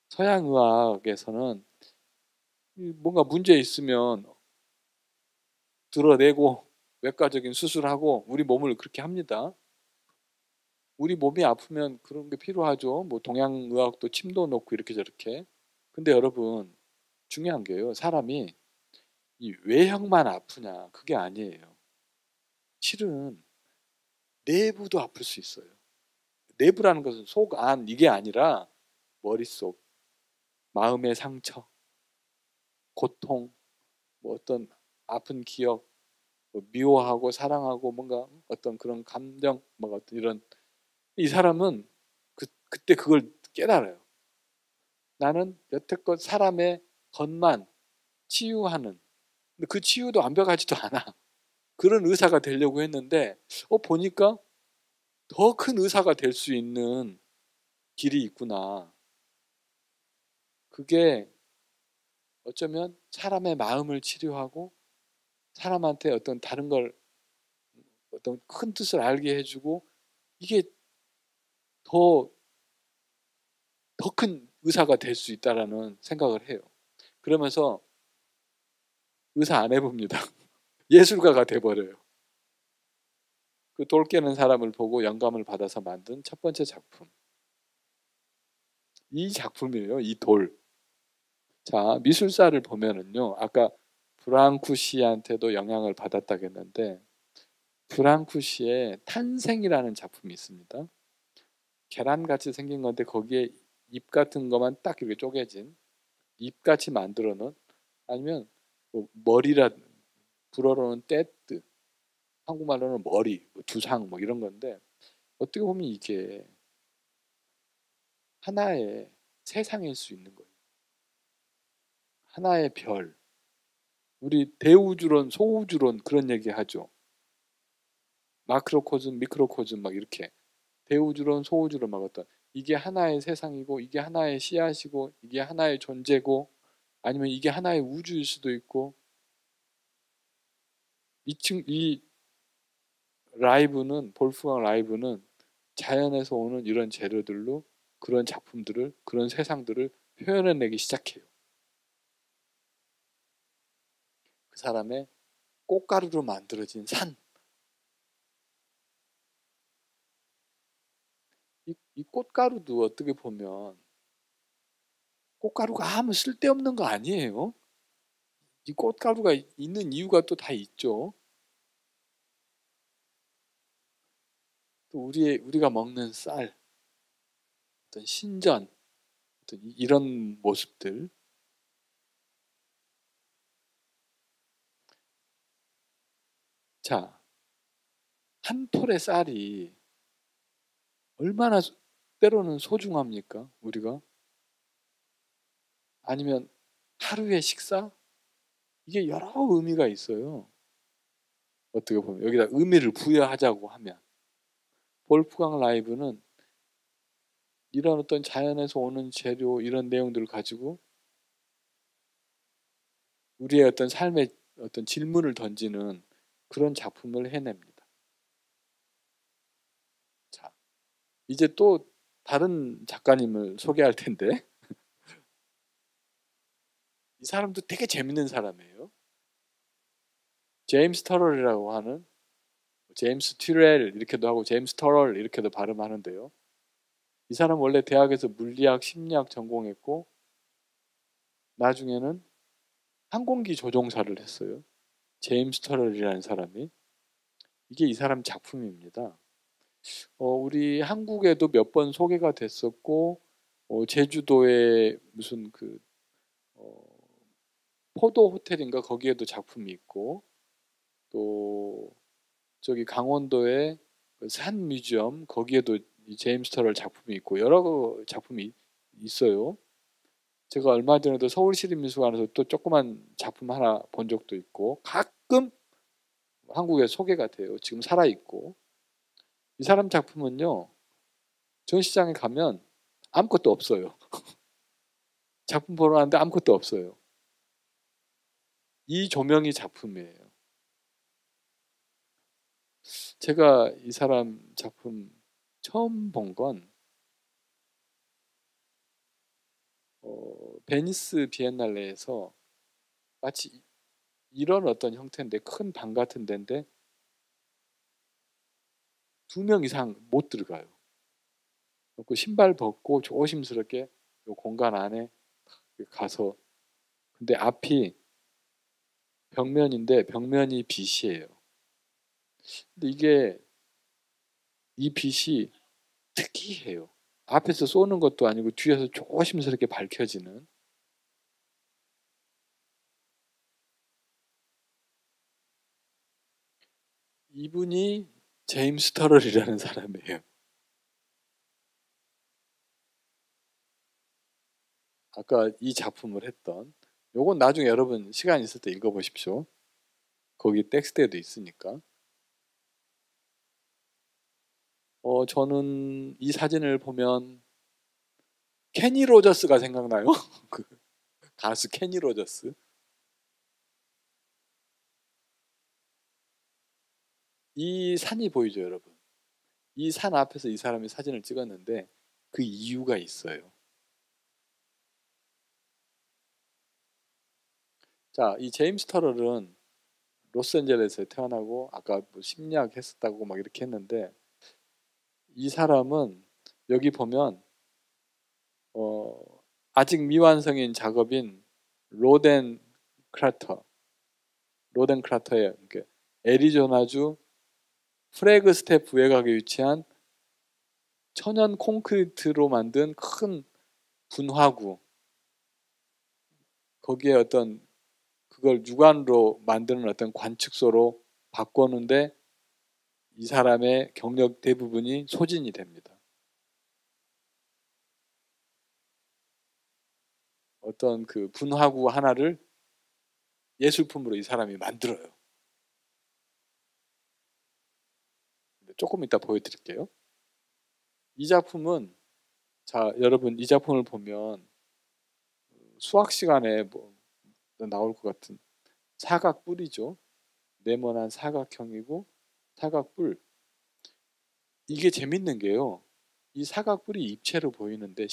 서양의학에서는 뭔가 문제 있으면 드러내고 외과적인 수술하고 우리 몸을 그렇게 합니다. 우리 몸이 아프면 그런 게 필요하죠. 뭐 동양의학도 침도 넣고 이렇게 저렇게. 근데 여러분 중요한 게요. 사람이 이 외형만 아프냐 그게 아니에요. 실은 내부도 아플 수 있어요. 내부라는 것은 속, 안 이게 아니라 머릿속, 마음의 상처, 고통, 뭐 어떤 아픈 기억, 뭐 미워하고 사랑하고 뭔가 어떤 그런 감정, 뭐 어떤 이런, 이 사람은 그때 그걸 깨달아요. 나는 여태껏 사람의 겉만 치유하는, 근데 그 치유도 완벽하지도 않아. 그런 의사가 되려고 했는데 보니까 더 큰 의사가 될 수 있는 길이 있구나. 그게 어쩌면 사람의 마음을 치료하고 사람한테 어떤 다른 걸, 어떤 큰 뜻을 알게 해주고, 이게 더 더 큰 의사가 될 수 있다라는 생각을 해요. 그러면서 의사 안 해봅니다. 예술가가 돼버려요. 그 돌 깨는 사람을 보고 영감을 받아서 만든 첫 번째 작품. 이 작품이에요. 이 돌. 자, 미술사를 보면은요. 아까 브랑쿠시한테도 영향을 받았다고 했는데 브랑쿠시의 탄생이라는 작품이 있습니다. 계란같이 생긴 건데 거기에 잎 같은 것만 딱 이렇게 쪼개진 잎같이 만들어 놓은, 아니면 뭐 머리라, 불어로는 떼뜨, 한국말로는 머리, 뭐 두상 뭐 이런 건데, 어떻게 보면 이게 하나의 세상일 수 있는 거예요. 하나의 별. 우리 대우주론, 소우주론 그런 얘기 하죠. 마크로코즘, 미크로코즘 막 이렇게. 대우주론, 소우주론 막 어떤, 이게 하나의 세상이고 이게 하나의 씨앗이고 이게 하나의 존재고 아니면 이게 하나의 우주일 수도 있고, 이 라이브는, 볼프강 라이브는 자연에서 오는 이런 재료들로 그런 작품들을, 그런 세상들을 표현해내기 시작해요. 그 사람의 꽃가루로 만들어진 산. 이 꽃가루도 어떻게 보면 꽃가루가 아무 쓸데없는 거 아니에요. 이 꽃가루가 있는 이유가 또 다 있죠. 또 우리가 먹는 쌀, 어떤 신전, 어떤 이런 모습들. 자, 한 톨의 쌀이 얼마나 때로는 소중합니까? 우리가, 아니면 하루의 식사? 이게 여러 의미가 있어요. 어떻게 보면 여기다 의미를 부여하자고 하면 볼프강 라이브는 이런 어떤 자연에서 오는 재료, 이런 내용들을 가지고 우리의 어떤 삶의 어떤 질문을 던지는 그런 작품을 해냅니다. 자, 이제 또 다른 작가님을 소개할 텐데 이 사람도 되게 재밌는 사람이에요. 제임스 터럴이라고 하는, 제임스 튜렐 이렇게도 하고 제임스 터럴 이렇게도 발음하는데요. 이 사람 원래 대학에서 물리학, 심리학 전공했고 나중에는 항공기 조종사를 했어요. 제임스 터럴이라는 사람이. 이게 이 사람 작품입니다. 우리 한국에도 몇 번 소개가 됐었고, 제주도에 무슨 어, 포도 호텔인가 거기에도 작품이 있고, 또 저기 강원도에 그산 뮤지엄 거기에도 이 제임스 터럴 작품이 있고 여러 작품이 있어요. 제가 얼마 전에도 서울시립미술관에서 또 조그만 작품 하나 본 적도 있고 가끔 한국에 소개가 돼요. 지금 살아 있고 이 사람 작품은요 전시장에 가면 아무것도 없어요. 작품 보러 왔는데 아무것도 없어요. 이 조명이 작품이에요. 제가 이 사람 작품 처음 본 건 베니스 비엔날레에서 마치 이런 어떤 형태인데 큰 방 같은 데인데 2명 이상 못 들어가요. 그리고 신발 벗고 조심스럽게 요 공간 안에 가서 근데 앞이 벽면인데 벽면이 빛이에요. 근데 이게 이 빛이 특이해요. 앞에서 쏘는 것도 아니고 뒤에서 조심스럽게 밝혀지는 이분이 제임스 터럴이라는 사람이에요. 아까 이 작품을 했던 요건 나중에 여러분 시간 있을 때 읽어보십시오. 거기 텍스트에도 있으니까. 저는 이 사진을 보면 케니 로저스가 생각나요. 그 가수 케니 로저스. 이 산이 보이죠, 여러분. 이 산 앞에서 이 사람이 사진을 찍었는데 그 이유가 있어요. 자, 이 제임스 터럴은 로스앤젤레스에 태어나고 아까 뭐 심리학 했었다고 막 이렇게 했는데 이 사람은 여기 보면 어, 아직 미완성인 작업인 로덴 크라터, 로덴 크라터의 애리조나주 프래그스텝 외곽에 위치한 천연 콘크리트로 만든 큰 분화구 거기에 어떤 그걸 육안으로 만드는 어떤 관측소로 바꿨는데 이 사람의 경력 대부분이 소진이 됩니다. 어떤 그 분화구 하나를 예술품으로 이 사람이 만들어요. 조금 이따 보여드릴게요. 이 작품은 자 여러분 이 작품을 보면 수학 시간에 뭐 나올 것 같은 사각뿔이죠. 네모난 사각형이고 사각뿔 이게 재밌는 게요. 이 사각뿔이 입체로 보이는데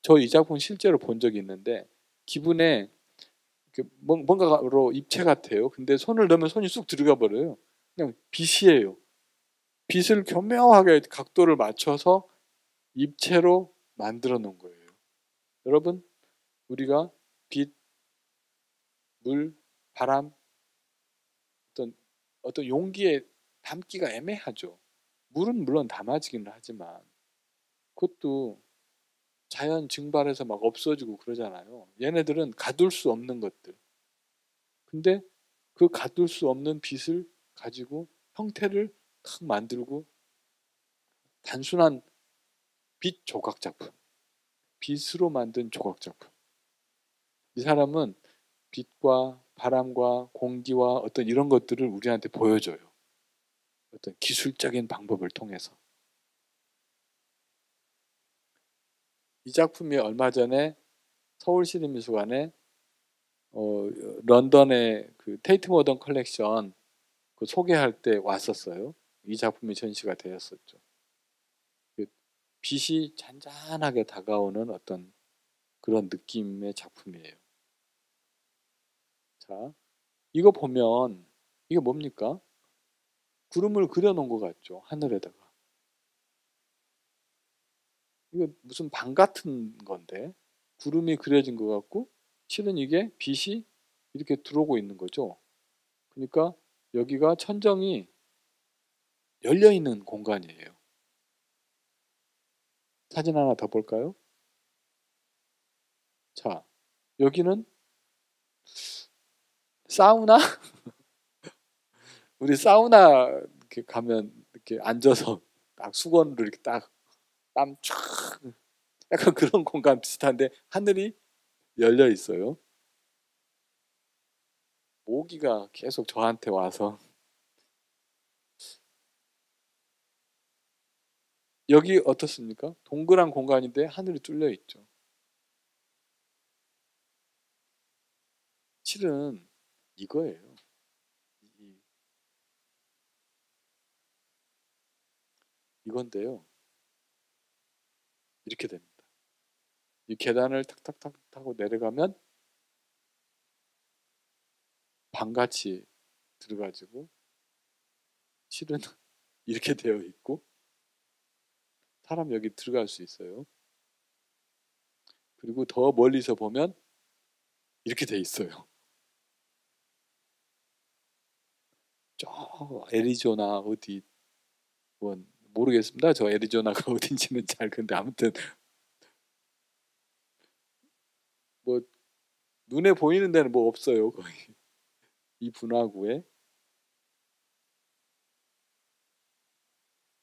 저 이 작품 실제로 본 적이 있는데 기분에 뭔가로 입체 같아요. 근데 손을 넣으면 손이 쑥 들어가 버려요. 그냥 빛이에요. 빛을 교묘하게 각도를 맞춰서 입체로 만들어 놓은 거예요. 여러분, 우리가 빛, 물, 바람, 어떤 용기에 담기가 애매하죠. 물은 물론 담아지기는 하지만 그것도 자연 증발해서 막 없어지고 그러잖아요. 얘네들은 가둘 수 없는 것들. 근데 그 가둘 수 없는 빛을 가지고 형태를 탁 만들고 단순한 빛 조각 작품, 빛으로 만든 조각 작품. 이 사람은 빛과 바람과 공기와 어떤 이런 것들을 우리한테 보여줘요. 어떤 기술적인 방법을 통해서. 이 작품이 얼마 전에 서울시립미술관에 런던의 그 테이트 모던 컬렉션 그 소개할 때 왔었어요. 이 작품이 전시가 되었었죠. 그 빛이 잔잔하게 다가오는 어떤 그런 느낌의 작품이에요. 자, 이거 보면 이게 뭡니까? 구름을 그려놓은 것 같죠? 하늘에다가. 이거 무슨 방 같은 건데 구름이 그려진 것 같고 실은 이게 빛이 이렇게 들어오고 있는 거죠. 그러니까 여기가 천정이 열려 있는 공간이에요. 사진 하나 더 볼까요? 자, 여기는 사우나? 우리 사우나 이렇게 가면 이렇게 앉아서 딱 수건으로 이렇게 딱 땀 쫙 약간 그런 공간 비슷한데 하늘이 열려 있어요. 모기가 계속 저한테 와서 여기 어떻습니까? 동그란 공간인데 하늘이 뚫려 있죠. 실은 이거예요. 이건데요. 이렇게 됩니다. 이 계단을 탁탁탁 타고 내려가면 방같이 들어가지고 실은 이렇게 되어 있고 사람 여기 들어갈 수 있어요. 그리고 더 멀리서 보면 이렇게 돼 있어요. 저 애리조나 어디 뭐 모르겠습니다. 저 애리조나가 어딘지는 잘 근데 아무튼 뭐 눈에 보이는 데는 뭐 없어요. 거의 이 분화구에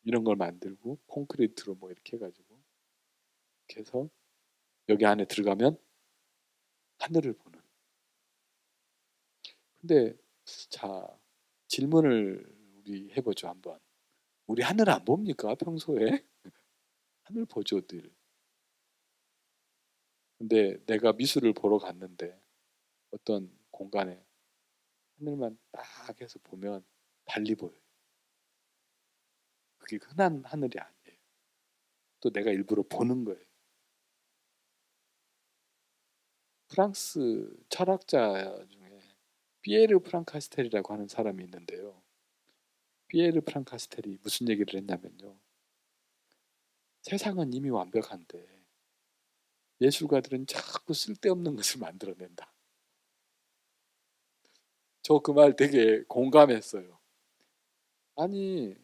이런 걸 만들고 콘크리트로 뭐 이렇게 해가지고 이렇게 해서 여기 안에 들어가면 하늘을 보는. 근데 자 질문을 우리 해보죠 한번. 우리 하늘 안 봅니까 평소에? 하늘 보죠 늘. 근데 내가 미술을 보러 갔는데 어떤 공간에 하늘만 딱 해서 보면 달리 보여요. 그게 흔한 하늘이 아니에요. 또 내가 일부러 보는 거예요. 프랑스 철학자 중에 피에르 프랑카스텔이라고 하는 사람이 있는데요. 피에르 프랑카스텔이 무슨 얘기를 했냐면요. 세상은 이미 완벽한데 예술가들은 자꾸 쓸데없는 것을 만들어낸다. 저 그 말 되게 공감했어요. 아니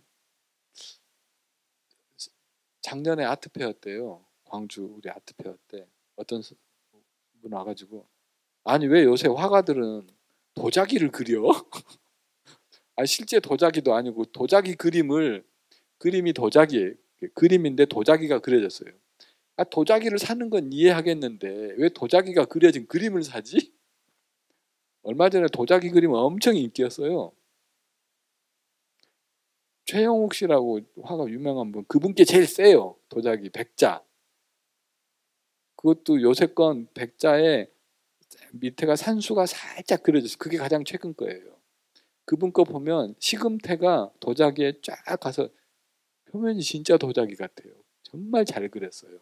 작년에 아트페어 때요. 광주 우리 아트페어 때 어떤 분 와가지고 아니 왜 요새 화가들은 도자기를 그려? 아 실제 도자기도 아니고 도자기 그림이 도자기예요. 그림인데 도자기가 그려졌어요. 아 도자기를 사는 건 이해하겠는데 왜 도자기가 그려진 그림을 사지? 얼마 전에 도자기 그림 엄청 인기였어요. 최영욱 씨라고 화가 유명한 분 그분께 제일 세요. 도자기 백자. 그것도 요새 건 백자에 밑에가 산수가 살짝 그려져서 그게 가장 최근 거예요. 그분 거 보면 시금태가 도자기에 쫙 가서 표면이 진짜 도자기 같아요. 정말 잘 그렸어요.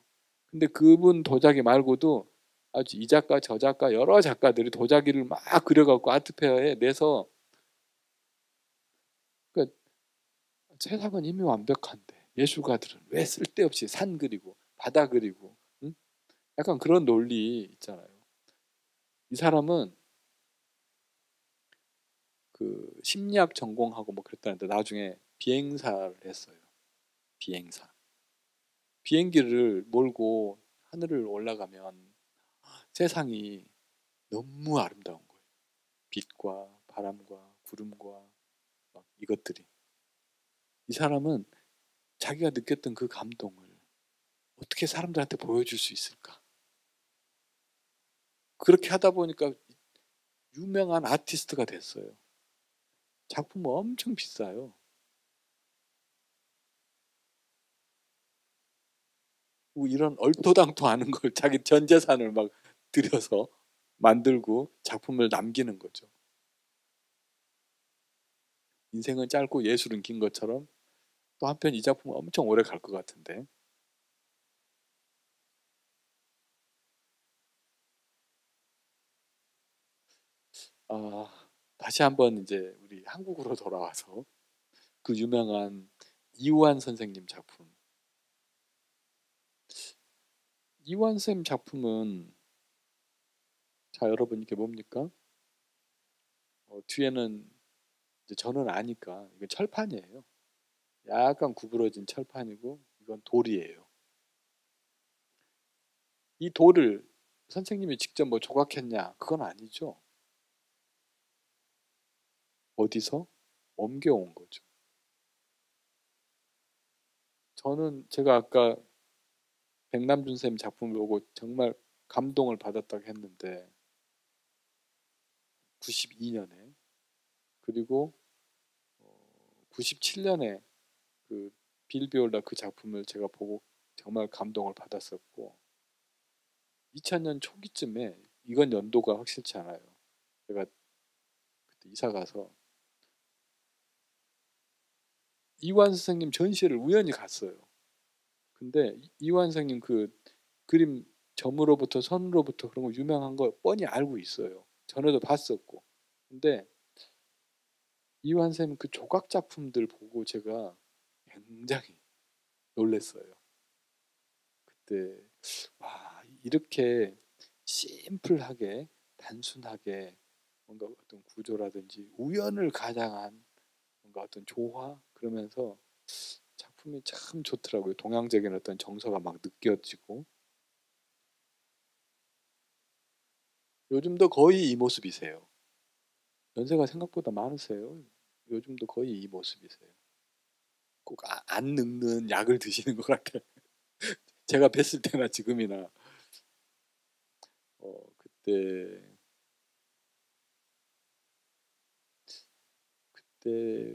근데 그분 도자기 말고도 아주 이 작가 저 작가 여러 작가들이 도자기를 막 그려갖고 아트페어에 내서 그러니까 세상은 이미 완벽한데 예술가들은 왜 쓸데없이 산 그리고 바다 그리고 응? 약간 그런 논리 있잖아요. 이 사람은 그 심리학 전공하고 뭐 그랬다는데 나중에 비행사를 했어요. 비행사. 비행기를 몰고 하늘을 올라가면 세상이 너무 아름다운 거예요. 빛과 바람과 구름과 막 이것들이. 이 사람은 자기가 느꼈던 그 감동을 어떻게 사람들한테 보여줄 수 있을까? 그렇게 하다 보니까 유명한 아티스트가 됐어요. 작품 엄청 비싸요. 뭐 이런 얼토당토 않은 걸 자기 전 재산을 막 들여서 만들고 작품을 남기는 거죠. 인생은 짧고 예술은 긴 것처럼 또 한편 이 작품은 엄청 오래 갈 것 같은데. 다시 한번 이제 우리 한국으로 돌아와서 그 유명한 이우환 선생님 작품. 이우환 쌤 작품은 자 여러분 이게 뭡니까? 뒤에는 이제 저는 아니까 이건 철판이에요. 약간 구부러진 철판이고 이건 돌이에요. 이 돌을 선생님이 직접 뭐 조각했냐? 그건 아니죠. 어디서? 옮겨온 거죠. 저는 제가 아까 백남준 쌤 작품을 보고 정말 감동을 받았다고 했는데 92년에 그리고 97년에 그 빌비올라 그 작품을 제가 보고 정말 감동을 받았었고 2000년 초기쯤에 이건 연도가 확실치 않아요. 제가 그때 이사 가서 이완 선생님 전시회를 우연히 갔어요. 근데 이완 선생님 그 그림 점으로부터 선으로부터 그런 거 유명한 거 뻔히 알고 있어요. 전에도 봤었고. 근데 이완 선생님 그 조각 작품들 보고 제가 굉장히 놀랐어요. 그때 와 이렇게 심플하게 단순하게 뭔가 어떤 구조라든지 우연을 가장한 뭔가 어떤 조화 그러면서 작품이 참 좋더라고요. 동양적인 어떤 정서가 막 느껴지고 요즘도 거의 이 모습이세요. 연세가 생각보다 많으세요. 요즘도 거의 이 모습이세요. 꼭 안 늙는 약을 드시는 것 같아요. 제가 뵀을 때나 지금이나 그때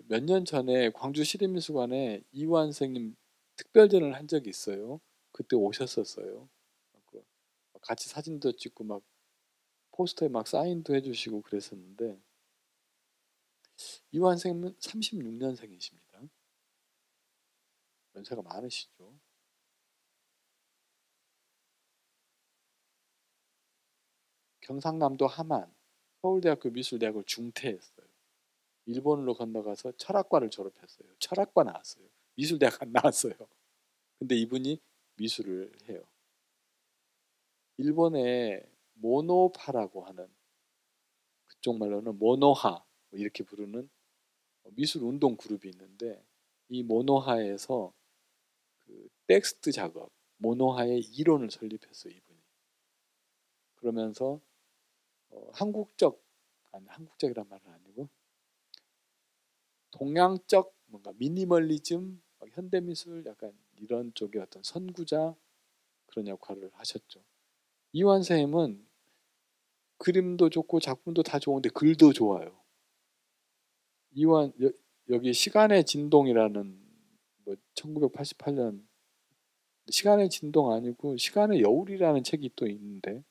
몇 년 전에 광주 시립미술관에 이완 선생님 특별전을 한 적이 있어요. 그때 오셨었어요. 그 같이 사진도 찍고 막 포스터에 막 사인도 해주시고 그랬었는데 이완 선생님은 36년생이십니다. 연세가 많으시죠. 경상남도 함안 서울대학교 미술대학을 중퇴했어요. 일본으로 건너가서 철학과를 졸업했어요. 철학과 나왔어요. 미술대학 안 나왔어요. 근데 이분이 미술을 해요. 일본의 모노파라고 하는 그쪽 말로는 모노하 뭐 이렇게 부르는 미술 운동 그룹이 있는데 이 모노하에서 그 텍스트 작업, 모노하의 이론을 설립했어요, 이분이. 그러면서 한국적 아니 한국적이란 말은 아니고 동양적 뭔가 미니멀리즘, 현대미술 약간 이런 쪽의 어떤 선구자 그런 역할을 하셨죠. 이완 선생님은 그림도 좋고 작품도 다 좋은데 글도 좋아요. 이완 여기 시간의 진동이라는 뭐 1988년 시간의 진동 아니고 시간의 여울이라는 책이 또 있는데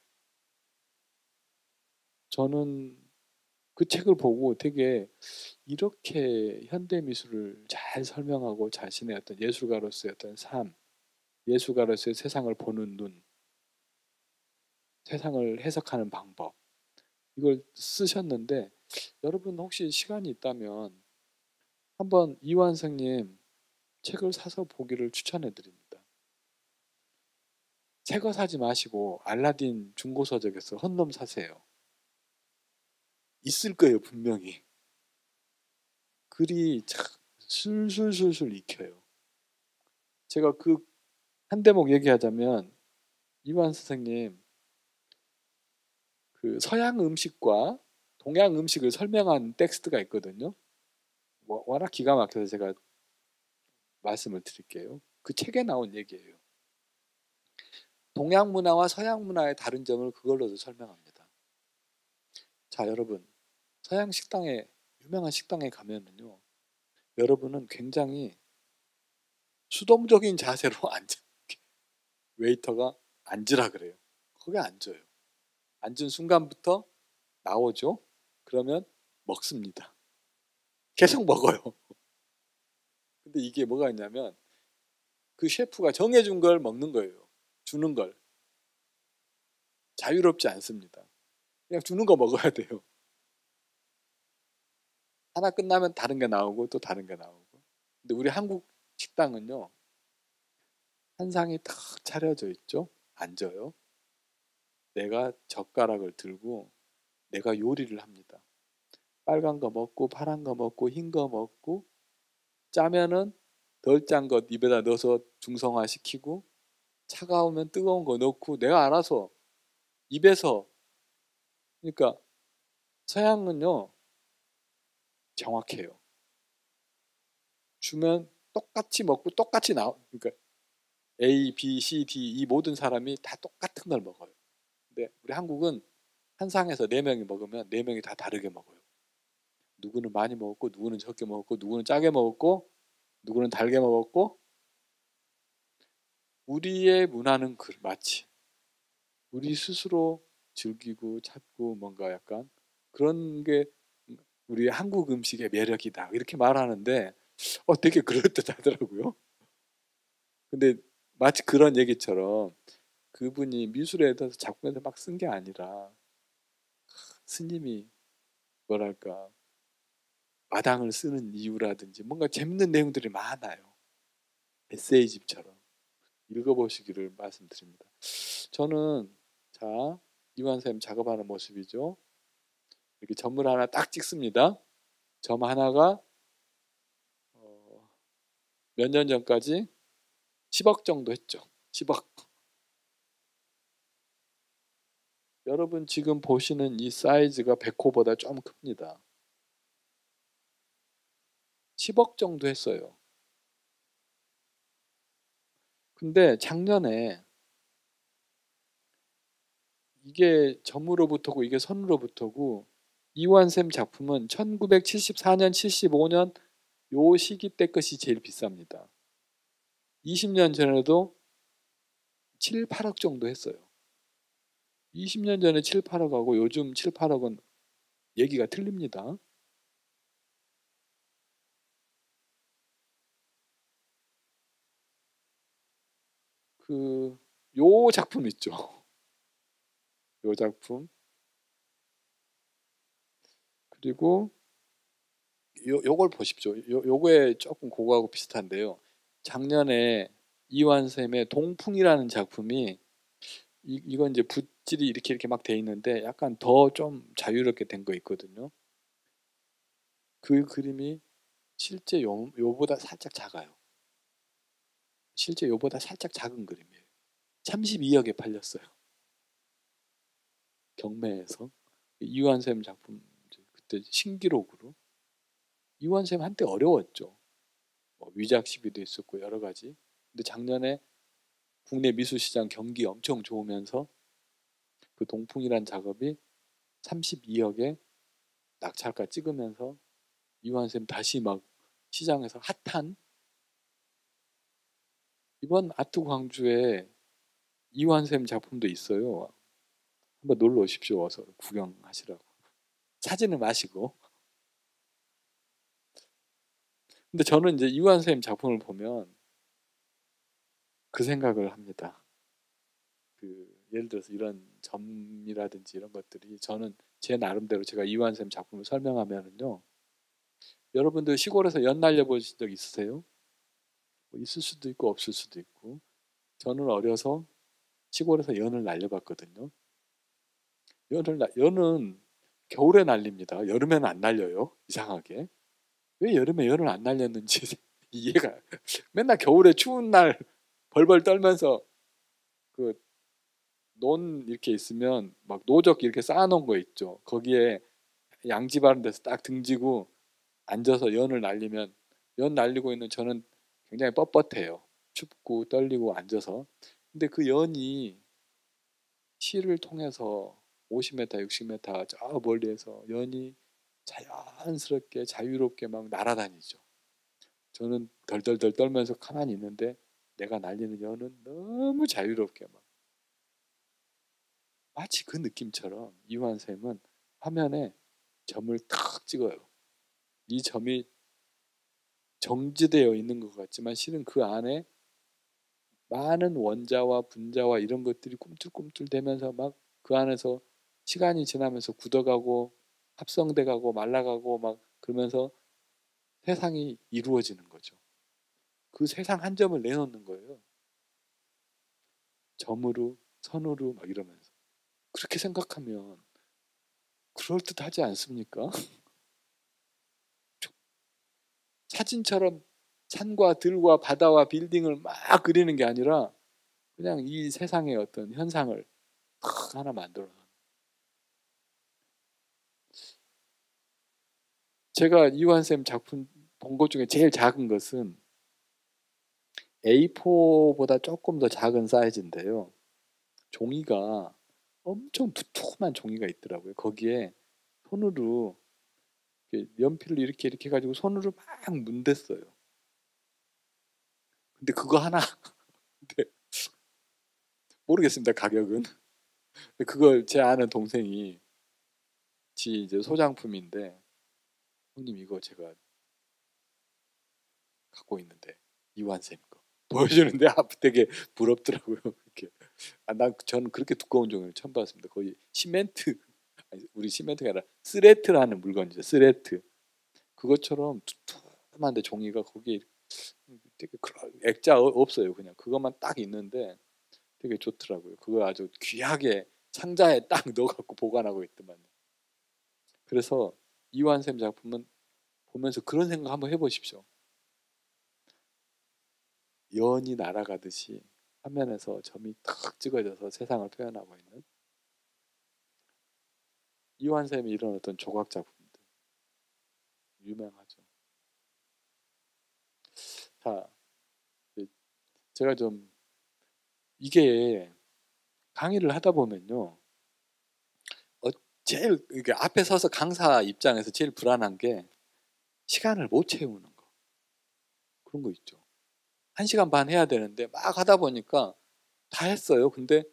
저는 그 책을 보고 되게 이렇게 현대 미술을 잘 설명하고 자신의 어떤 예술가로서의 어떤 삶, 예술가로서의 세상을 보는 눈, 세상을 해석하는 방법 이걸 쓰셨는데 여러분 혹시 시간이 있다면 한번 이완성님 책을 사서 보기를 추천해 드립니다. 새 거 사지 마시고 알라딘 중고서적에서 헌놈 사세요. 있을 거예요 분명히. 글이 참 술술술술 익혀요. 제가 그 한 대목 얘기하자면 이완 선생님 그 서양 음식과 동양 음식을 설명한 텍스트가 있거든요. 워낙 기가 막혀서 제가 말씀을 드릴게요. 그 책에 나온 얘기예요. 동양 문화와 서양 문화의 다른 점을 그걸로도 설명합니다. 자, 여러분. 서양 식당에 유명한 식당에 가면은요. 여러분은 굉장히 수동적인 자세로 앉아. 웨이터가 앉으라 그래요. 거기 앉아요. 앉은 순간부터 나오죠. 그러면 먹습니다. 계속 먹어요. 근데 이게 뭐가 있냐면 그 셰프가 정해준 걸 먹는 거예요. 주는 걸. 자유롭지 않습니다. 그냥 주는 거 먹어야 돼요. 하나 끝나면 다른 게 나오고 또 다른 게 나오고. 근데 우리 한국 식당은요. 한 상이 탁 차려져 있죠. 앉아요. 내가 젓가락을 들고 내가 요리를 합니다. 빨간 거 먹고 파란 거 먹고 흰 거 먹고 짜면은 덜 짠 것 입에다 넣어서 중성화시키고 차가우면 뜨거운 거 넣고 내가 알아서 입에서 그러니까 서양은요 정확해요. 주면 똑같이 먹고 똑같이 그러니까 A, B, C, D 이 모든 사람이 다 똑같은 걸 먹어요. 근데 우리 한국은 한 상에서 네 명이 먹으면 네 명이 다 다르게 먹어요. 누구는 많이 먹었고 누구는 적게 먹었고 누구는 짜게 먹었고 누구는 달게 먹었고 우리의 문화는 마치 우리 스스로 즐기고 찾고 뭔가 약간 그런 게 우리 한국 음식의 매력이다 이렇게 말하는데 되게 그럴듯하더라고요. 근데 마치 그런 얘기처럼 그분이 미술에 대해서 작품에서 막 쓴 게 아니라 스님이 뭐랄까 마당을 쓰는 이유라든지 뭔가 재밌는 내용들이 많아요. 에세이집처럼 읽어보시기를 말씀드립니다. 저는 자 이완 쌤 작업하는 모습이죠. 이렇게 점을 하나 딱 찍습니다. 점 하나가 몇 년 전까지 10억 정도 했죠. 10억. 여러분 지금 보시는 이 사이즈가 백호보다 좀 큽니다. 10억 정도 했어요. 근데 작년에 이게 점으로부터고 이게 선으로부터고 이완샘 작품은 1974년, 75년 요 시기 때 것이 제일 비쌉니다. 20년 전에도 7, 8억 정도 했어요. 20년 전에 7, 8억하고 요즘 7, 8억은 얘기가 틀립니다. 요 작품 있죠. 요 작품. 그리고 요걸 보십시오. 요거에 조금 그거하고 비슷한데요. 작년에 이완샘의 동풍이라는 작품이 이건 이제 붓질이 이렇게 막 돼 있는데 약간 더 좀 자유롭게 된 거 있거든요. 그 그림이 실제 요보다 살짝 작아요. 실제 요보다 살짝 작은 그림이에요. 32억에 팔렸어요. 경매에서. 이완샘 작품 그때 신기록으로. 이완샘 한때 어려웠죠. 위작 시비도 있었고 여러 가지. 근데 작년에 국내 미술시장 경기 엄청 좋으면서 그 동풍이란 작업이 32억에 낙찰가 찍으면서 이완샘 다시 막 시장에서 핫한 이번 아트 광주에 이완샘 작품도 있어요. 한번 놀러 오십시오. 와서 구경하시라고. 사진을 마시고. 근데 저는 이제 이완샘 작품을 보면 그 생각을 합니다. 예를 들어서 이런 점이라든지 이런 것들이 저는 제 나름대로 제가 이완샘 작품을 설명하면은요. 여러분들 시골에서 연 날려보신 적 있으세요? 뭐 있을 수도 있고 없을 수도 있고. 저는 어려서 시골에서 연을 날려봤거든요. 연은 겨울에 날립니다. 여름에는 안 날려요. 이상하게. 왜 여름에 연을 안 날렸는지 이해가. 맨날 겨울에 추운 날 벌벌 떨면서 그 논 이렇게 있으면 막 노적 이렇게 쌓아놓은 거 있죠. 거기에 양지 바른 데서 딱 등지고 앉아서 연을 날리면 연 날리고 있는 저는 굉장히 뻣뻣해요. 춥고 떨리고 앉아서. 근데 그 연이 실을 통해서 50m, 60m 저 멀리에서 연이 자연스럽게 자유롭게 막 날아다니죠. 저는 덜덜덜 떨면서 가만히 있는데 내가 날리는 연은 너무 자유롭게 막 마치 그 느낌처럼 이완 쌤은 화면에 점을 탁 찍어요. 이 점이 정지되어 있는 것 같지만 실은 그 안에 많은 원자와 분자와 이런 것들이 꿈틀꿈틀 대면서 막 그 안에서 시간이 지나면서 굳어가고 합성돼가고 말라가고 막 그러면서 세상이 이루어지는 거죠. 그 세상 한 점을 내놓는 거예요. 점으로 선으로 막 이러면서. 그렇게 생각하면 그럴듯하지 않습니까? 사진처럼 산과 들과 바다와 빌딩을 막 그리는 게 아니라 그냥 이 세상의 어떤 현상을 탁 하나 만들어. 제가 이완쌤 작품 본 것 중에 제일 작은 것은 A4보다 조금 더 작은 사이즈인데요. 종이가 엄청 두툼한 종이가 있더라고요. 거기에 손으로 연필을 이렇게 해가지고 손으로 막 문댔어요. 근데 그거 하나 근데 모르겠습니다. 가격은. 근데 그걸 제 아는 동생이 지 이제 소장품인데 형님 이거 제가 갖고 있는데 이완쌤 거 보여주는데 되게 부럽더라고요. 이렇게 저는 그렇게 두꺼운 종이를 처음 봤습니다. 거의 시멘트 아니, 우리 시멘트가 아니라 스레트라는 물건이죠. 스레트 그것처럼 두툼한데 종이가 거기에 되게 액자 없어요. 그냥 그것만 딱 있는데 되게 좋더라고요. 그거 아주 귀하게 상자에 딱 넣어갖고 보관하고 있더만요. 그래서 이완샘 작품은 보면서 그런 생각 한번 해보십시오. 연이 날아가듯이 화면에서 점이 탁 찍어져서 세상을 표현하고 있는 이완샘이 이런 어떤 조각 작품들 유명하죠. 자, 제가 좀 이게 강의를 하다 보면요. 제일 이게 앞에 서서 강사 입장에서 제일 불안한 게 시간을 못 채우는 거. 그런 거 있죠. 1시간 반 해야 되는데 막 하다 보니까 다 했어요. 근데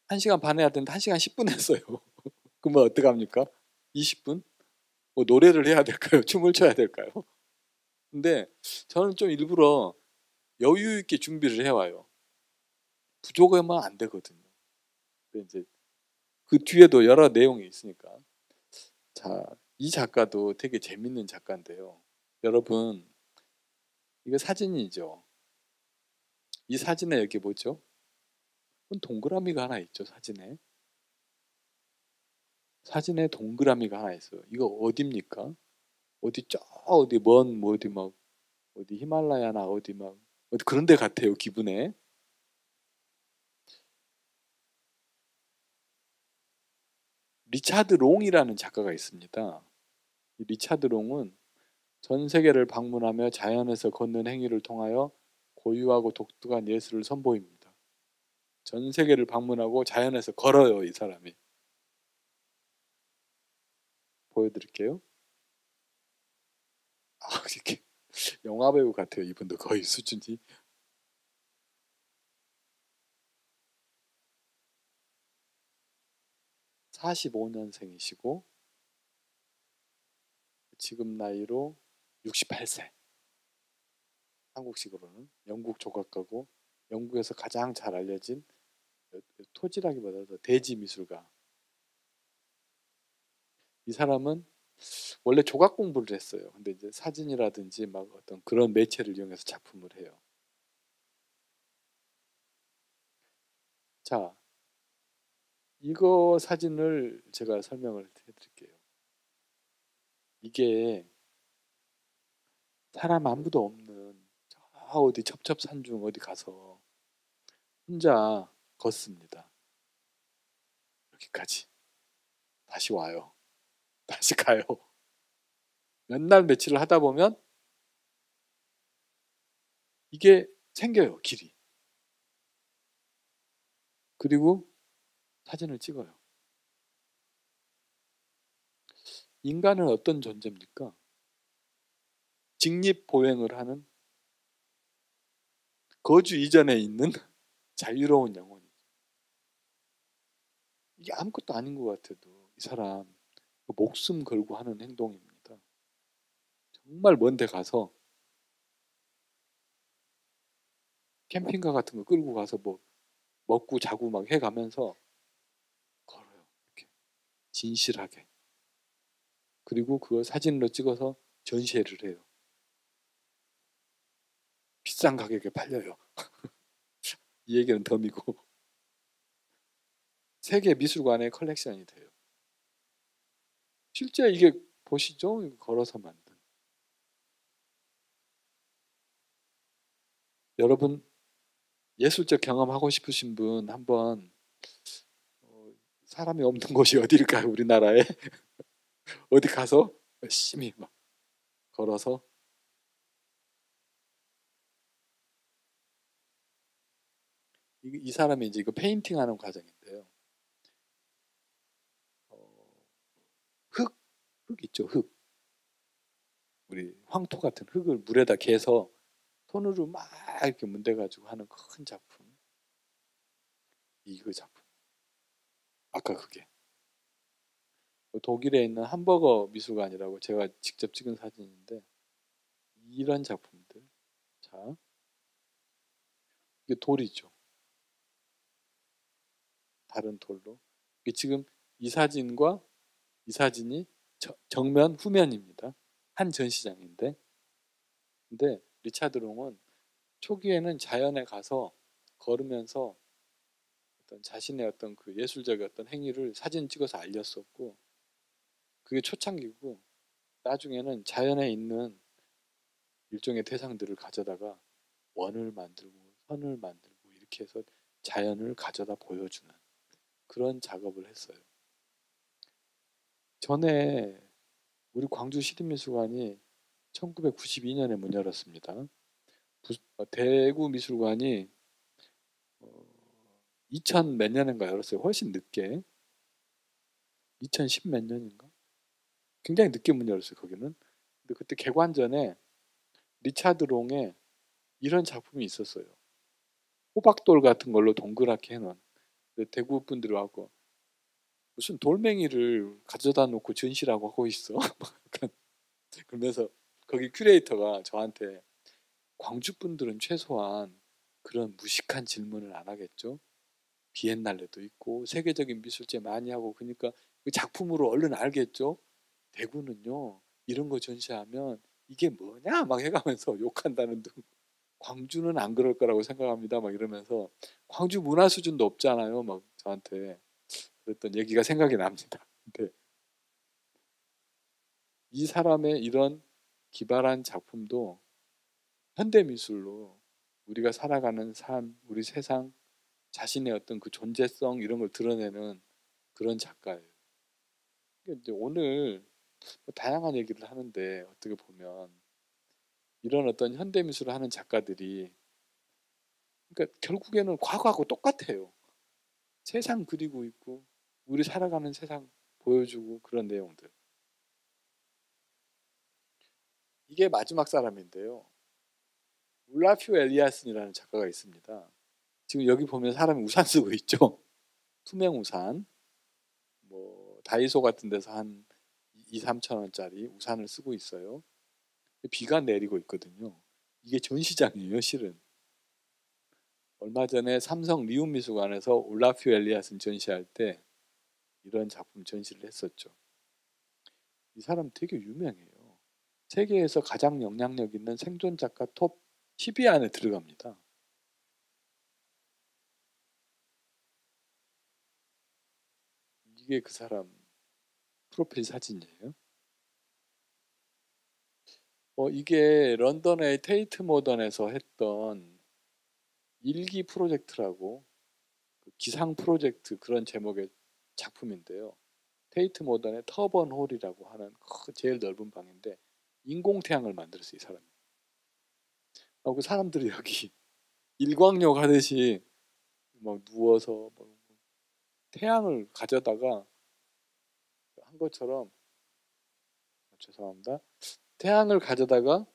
1시간 반 해야 되는데 1시간 10분 했어요. 그러면 어떡합니까? 20분? 뭐 노래를 해야 될까요? 춤을 춰야 될까요? 근데 저는 좀 일부러 여유 있게 준비를 해와요. 부족하면 안 되거든요. 근데 이제 그 뒤에도 여러 내용이 있으니까. 자, 이 작가도 되게 재밌는 작가인데요. 여러분, 이거 사진이죠. 이 사진에 여기 뭐죠? 동그라미가 하나 있죠, 사진에. 사진에 동그라미가 하나 있어요. 이거 어디입니까? 어디 어디 뭐 어디 막 어디 히말라야나 어디 막 어디 그런 데 같아요, 기분에. 리차드 롱이라는 작가가 있습니다. 이 리차드 롱은 전 세계를 방문하며 자연에서 걷는 행위를 통하여 고유하고 독특한 예술을 선보입니다. 전 세계를 방문하고 자연에서 걸어요, 이 사람이. 보여드릴게요. 이렇게 영화배우 같아요. 이분도 거의 수준이. 45년생이시고 지금 나이로 68세. 한국식으로는 영국 조각가고 영국에서 가장 잘 알려진 토지라기보다도 대지 미술가. 이 사람은 원래 조각 공부를 했어요. 근데 이제 사진이라든지 막 어떤 그런 매체를 이용해서 작품을 해요. 자, 이거 사진을 제가 설명을 해드릴게요. 이게 사람 아무도 없는 저 어디 첩첩산중 어디 가서 혼자 걷습니다. 여기까지. 다시 와요. 다시 가요. 몇 날 며칠을 하다 보면 이게 생겨요, 길이. 그리고 사진을 찍어요. 인간은 어떤 존재입니까? 직립보행을 하는 거주 이전에 있는 자유로운 영혼이. 이게 아무것도 아닌 것 같아도 이 사람 목숨 걸고 하는 행동입니다. 정말 먼 데 가서 캠핑카 같은 거 끌고 가서 뭐 먹고 자고 막 해가면서 걸어요. 이렇게 진실하게. 그리고 그걸 사진으로 찍어서 전시회를 해요. 비싼 가격에 팔려요. 이 얘기는 덤이고 세계 미술관의 컬렉션이 돼요. 실제 이게 보시죠? 걸어서 만든. 여러분 예술적 경험하고 싶으신 분 한번 사람이 없는 곳이 어디일까요? 우리나라에 어디 가서 열심히 막 걸어서 이 사람이 이제 이거 페인팅하는 과정인데요. 어, 흙, 흙 있죠, 흙. 우리 황토 같은 흙을 물에다 개서 손으로 막 이렇게 문대가지고 하는 큰 작품. 이거 작품. 아까 그게. 독일에 있는 함버거 미술관이라고 제가 직접 찍은 사진인데 이런 작품들. 자, 이게 돌이죠. 다른 돌로. 이게 지금 이 사진과 이 사진이 정면 후면입니다. 한 전시장인데. 근데 리차드 롱은 초기에는 자연에 가서 걸으면서 어떤 자신의 어떤 그 예술적인 어떤 행위를 사진 찍어서 알렸었고 그게 초창기고 나중에는 자연에 있는 일종의 대상들을 가져다가 원을 만들고 선을 만들고 이렇게 해서 자연을 가져다 보여주는 그런 작업을 했어요. 전에 우리 광주 시립미술관이 1992년에 문 열었습니다. 대구 미술관이 2000 몇 년인가 열었어요. 훨씬 늦게. 2010 몇 년인가? 굉장히 늦게 문 열었어요, 거기는. 근데 그때 개관전에 리차드 롱의 이런 작품이 있었어요. 호박돌 같은 걸로 동그랗게 해놓은. 대구 분들이 와고 무슨 돌멩이를 가져다 놓고 전시라고 하고 있어. 그러면서 거기 큐레이터가 저한테 광주 분들은 최소한 그런 무식한 질문을 안 하겠죠. 비엔날레도 있고 세계적인 미술제 많이 하고 그러니까 그 작품으로 얼른 알겠죠. 대구는요 이런 거 전시하면 이게 뭐냐 막 해가면서 욕한다는 등 광주는 안 그럴 거라고 생각합니다 막 이러면서 광주 문화 수준도 없잖아요 막 저한테 그랬던 얘기가 생각이 납니다. 근데 이 사람의 이런 기발한 작품도 현대미술로 우리가 살아가는 삶, 우리 세상, 자신의 어떤 그 존재성 이런 걸 드러내는 그런 작가예요. 그러니까 이제 오늘 뭐 다양한 얘기를 하는데 어떻게 보면 이런 어떤 현대미술을 하는 작가들이 그러니까 결국에는 과거하고 똑같아요. 세상 그리고 있고 우리 살아가는 세상 보여주고 그런 내용들. 이게 마지막 사람인데요. 울라퓨 엘리아슨이라는 작가가 있습니다. 지금 여기 보면 사람이 우산 쓰고 있죠. 투명 우산. 뭐 다이소 같은 데서 한 2, 3천 원짜리 우산을 쓰고 있어요. 비가 내리고 있거든요. 이게 전시장이에요, 실은. 얼마 전에 삼성 리움미술관에서 올라퓨 엘리아슨 전시할 때 이런 작품 전시를 했었죠. 이 사람 되게 유명해요. 세계에서 가장 영향력 있는 생존 작가 톱 10위 안에 들어갑니다. 이게 그 사람 프로필 사진이에요. 이게 런던의 테이트 모던에서 했던 일기 프로젝트라고 그 기상 프로젝트 그런 제목의 작품인데요. 테이트 모던의 터번 홀이라고 하는 제일 넓은 방인데 인공태양을 만들었어요, 이 사람이. 그 사람들이 여기 일광욕 하듯이 막 누워서 막 태양을 가져다가 한 것처럼 죄송합니다. 태양을 가져다가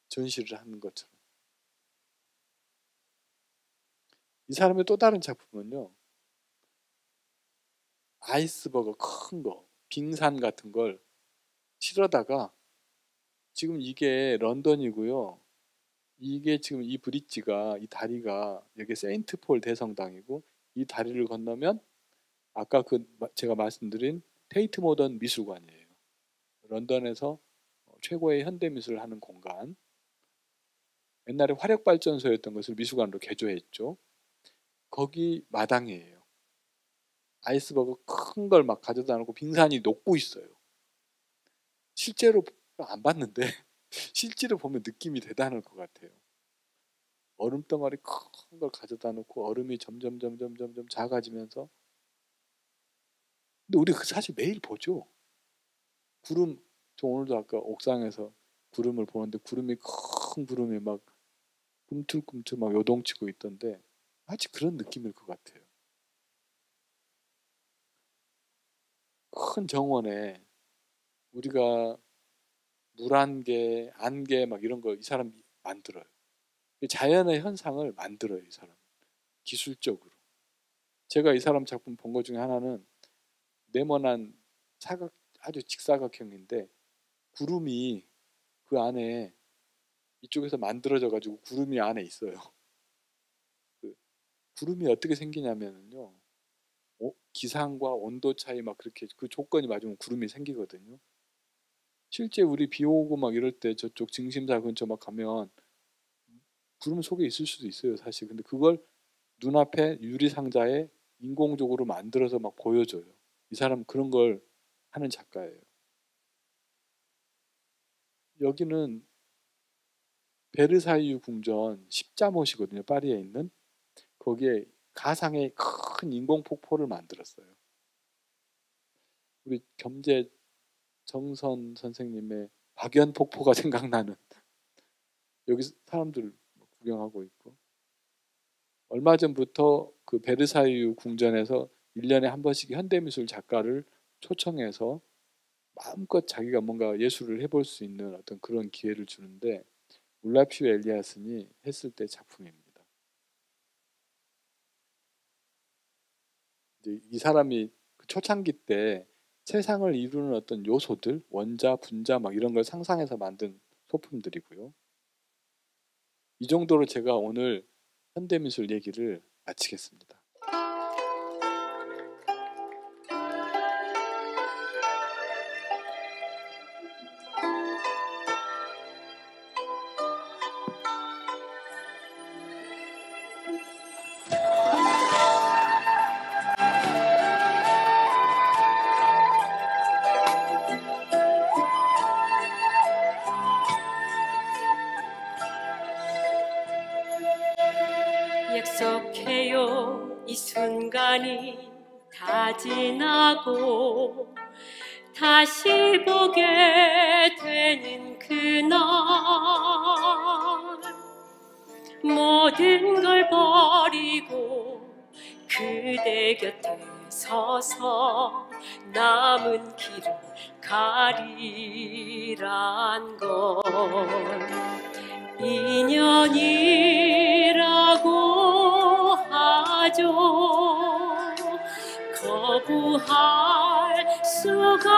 전시를 하는 것처럼. 이 사람의 또 다른 작품은요. 아이스버거 큰 거, 빙산 같은 걸 실어다가, 지금 이게 런던이고요. 이게 지금 이 브릿지가, 이 다리가 여기 세인트폴 대성당이고, 이 다리를 건너면 아까 제가 말씀드린 테이트 모던 미술관이에요. 런던에서 최고의 현대 미술을 하는 공간. 옛날에 화력발전소였던 것을 미술관으로 개조했죠. 거기 마당이에요. 아이스버거 큰 걸 막 가져다 놓고 빙산이 녹고 있어요. 실제로 안 봤는데 실제로 보면 느낌이 대단할 것 같아요. 얼음덩어리 큰 걸 가져다 놓고 얼음이 점점 작아지면서, 근데 우리 사실 매일 보죠. 구름, 저 오늘도 아까 옥상에서 구름을 보는데 구름이, 큰 구름이 막 꿈틀꿈틀 막 요동치고 있던데, 마치 그런 느낌일 것 같아요. 큰 정원에 우리가 물 안개, 안개 막 이런 거 이 사람 만들어요. 자연의 현상을 만들어요, 이 사람. 기술적으로. 제가 이 사람 작품 본 것 중에 하나는 네모난 아주 직사각형인데 구름이 그 안에, 이쪽에서 만들어져 가지고 구름이 안에 있어요. 그 구름이 어떻게 생기냐면요. 기상과 온도 차이 막 그렇게 그 조건이 맞으면 구름이 생기거든요. 실제 우리 비 오고 막 이럴 때 저쪽 증심사 근처 막 가면 구름 속에 있을 수도 있어요, 사실. 근데 그걸 눈앞에 유리 상자에 인공적으로 만들어서 막 보여줘요. 이 사람 그런 걸 하는 작가예요. 여기는 베르사유 궁전 십자못이거든요, 파리에 있는. 거기에 가상의 큰 인공 폭포를 만들었어요. 우리 겸재 정선 선생님의 박연 폭포가 생각나는. 여기 사람들 구경하고 있고, 얼마 전부터 그 베르사유 궁전에서 1년에 한 번씩 현대미술 작가를 초청해서 마음껏 자기가 뭔가 예술을 해볼 수 있는 어떤 그런 기회를 주는데, 울라피오 엘리아슨이 했을 때 작품입니다. 이제 이 사람이 그 초창기 때 세상을 이루는 어떤 요소들, 원자, 분자 막 이런 걸 상상해서 만든 소품들이고요. 이 정도로 제가 오늘 현대미술 얘기를 마치겠습니다. 약속해요, 이 순간이 다 지나고 다시 보게 되는 그날, 모든 걸 버리고 그대 곁에 서서 남은 길을 가리란 건 인연이라고 하죠. 거부할 수가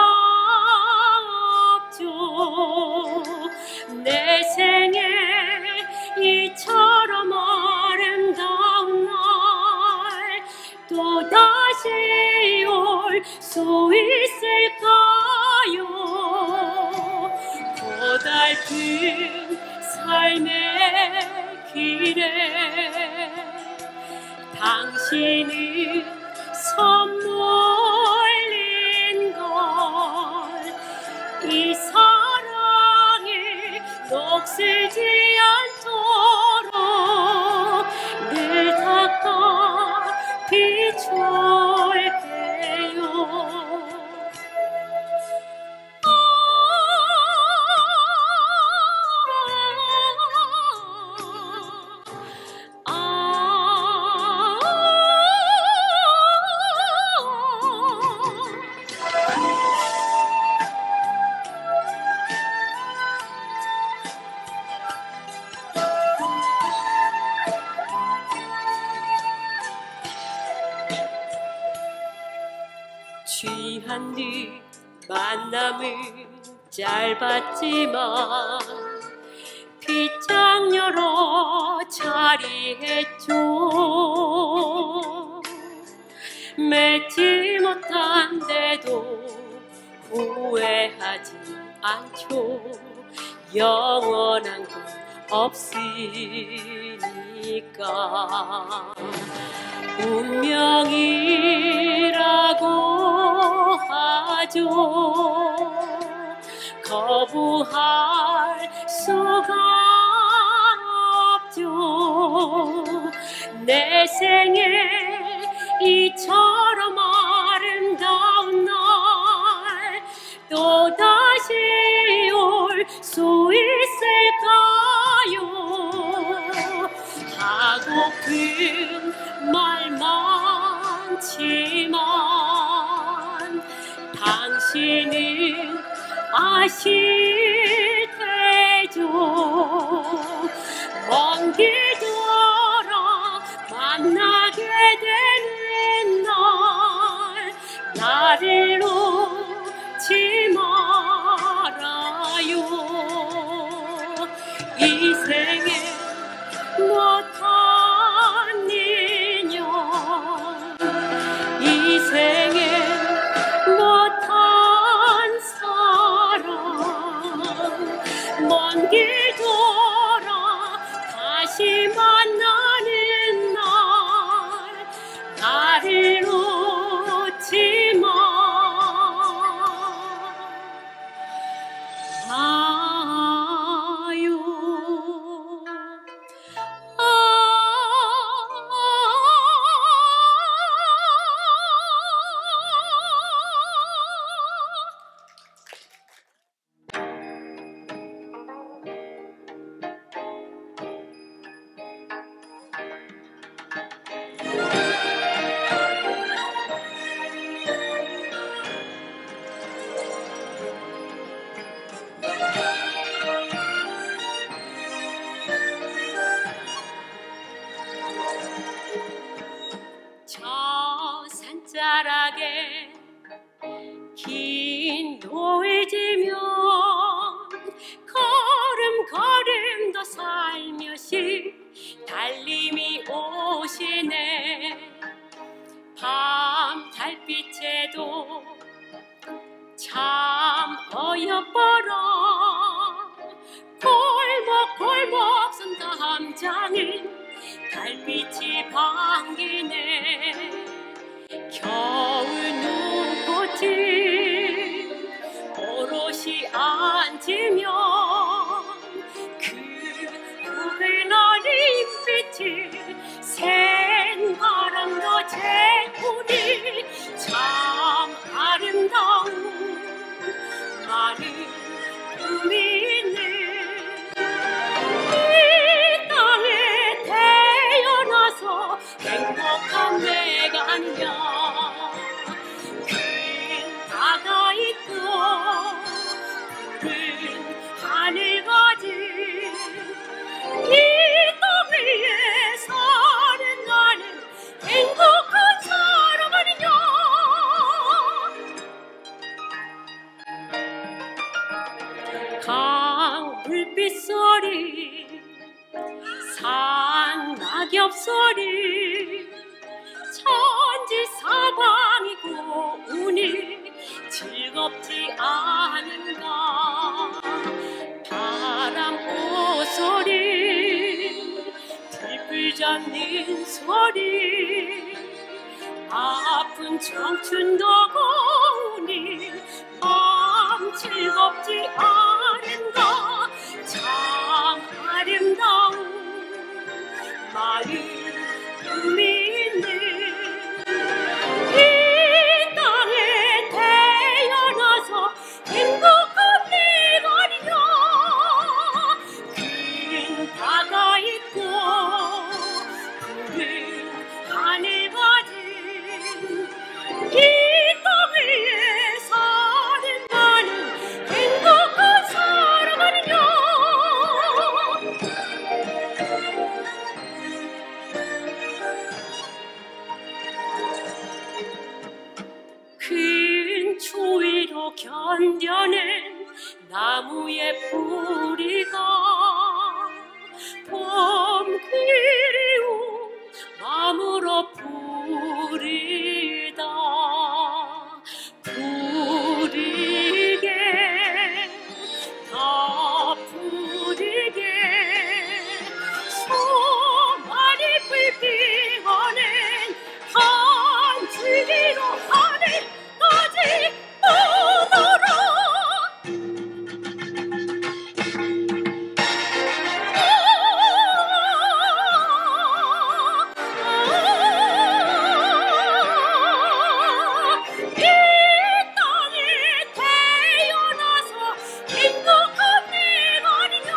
없죠. 내 생에 이처럼 아름다운 날 또다시 올 수 있을까요? 고달픈 삶의 길에 당신은 선물린 걸, 이 사랑이 녹슬지 않도록 늘 닦아 비출게요. 귀한 네 만남은 짧았지만 빗장여러 자리했죠. 맺지 못한데도 후회하지 않죠. 영원한 것 없으니까. 운명이라고 하죠. 거부할 수가 없죠. 내 생에 이처럼 아름다운 날 또다시 올 수 있을까요? 하고픈 말 많지만 당신은 아실 테죠. 먼 길 돌아 만나게 되는 날 나를 놓지 말아요. 이 생에 못한 인연, 이 생에 못한 사랑, 먼 길 돌아 다시 만나는 날 나를 놓지 마요. 저 산자락에 긴 돌 지면 걸음 더 살며시 달님이 오시네. 밤 달빛에도 참 어여뻐라. 골목 선 담장을 달빛이 반기네. 겨울 눈꽃이 오롯이 앉으면 그 포근한 잎빛이 센 바람도 재우니 참 아름다운 많은 꿈이 있네. 행복한 내가 아니냐. 큰 바다 있고 푸른 하늘 가진 이 땅 위에 사는 나는 행복한 사람 아니냐. 강 불빛 소리 산 낙엽 소리 천지 사방이고 운이 즐겁지 않은가. 바람 오소리 들불 잡는 소리 아픈 청춘도 고우니 마음 즐겁지 않은가. 참 아름다운 많은 꿈이 있네. 이 땅에 태어나서 행복한 내가 아니냐. 큰 바다 있고 푸른 하늘 가진 이 땅 위에 사는 나는 행복한 사람 아니냐. 그 마음으로 부리다 부리게 다 부리게 소만이 불피어낸 한 줄기로 하늘까지 뻗어라 이 땅에 태어나서 행복한 내가 아니냐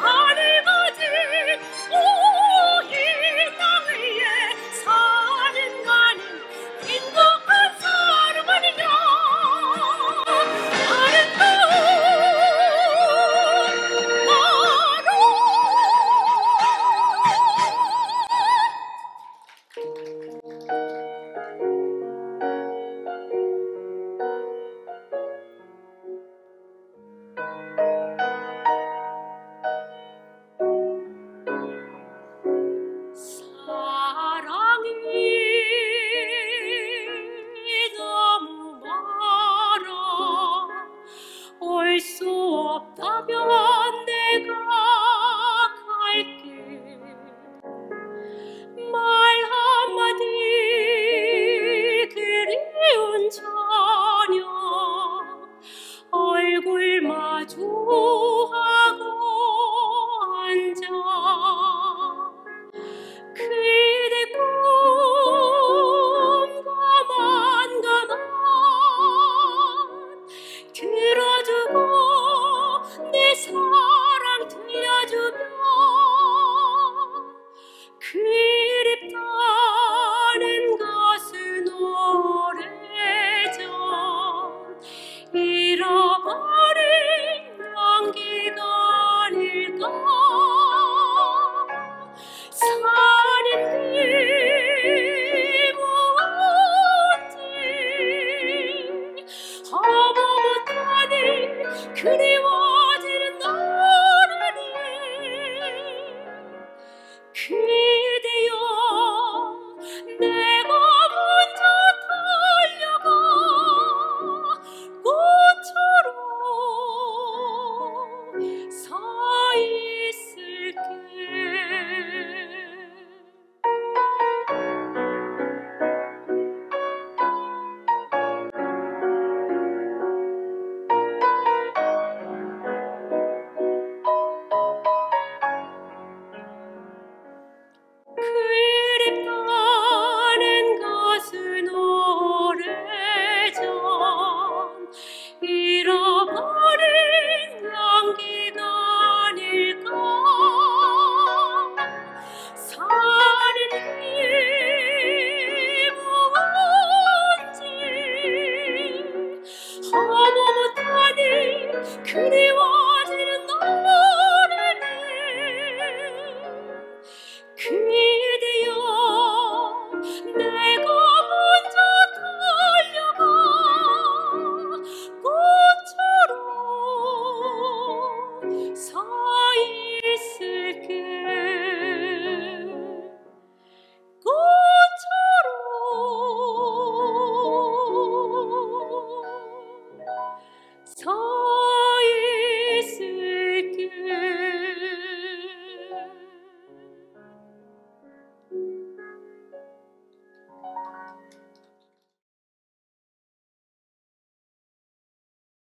하늘까지 이 땅 위에 사는 가는 행복한 사람 아니냐 사랑이 너무 많아 올 수 없다면 내가 갈게 말 한마디 그리운 저녁 얼굴 마주하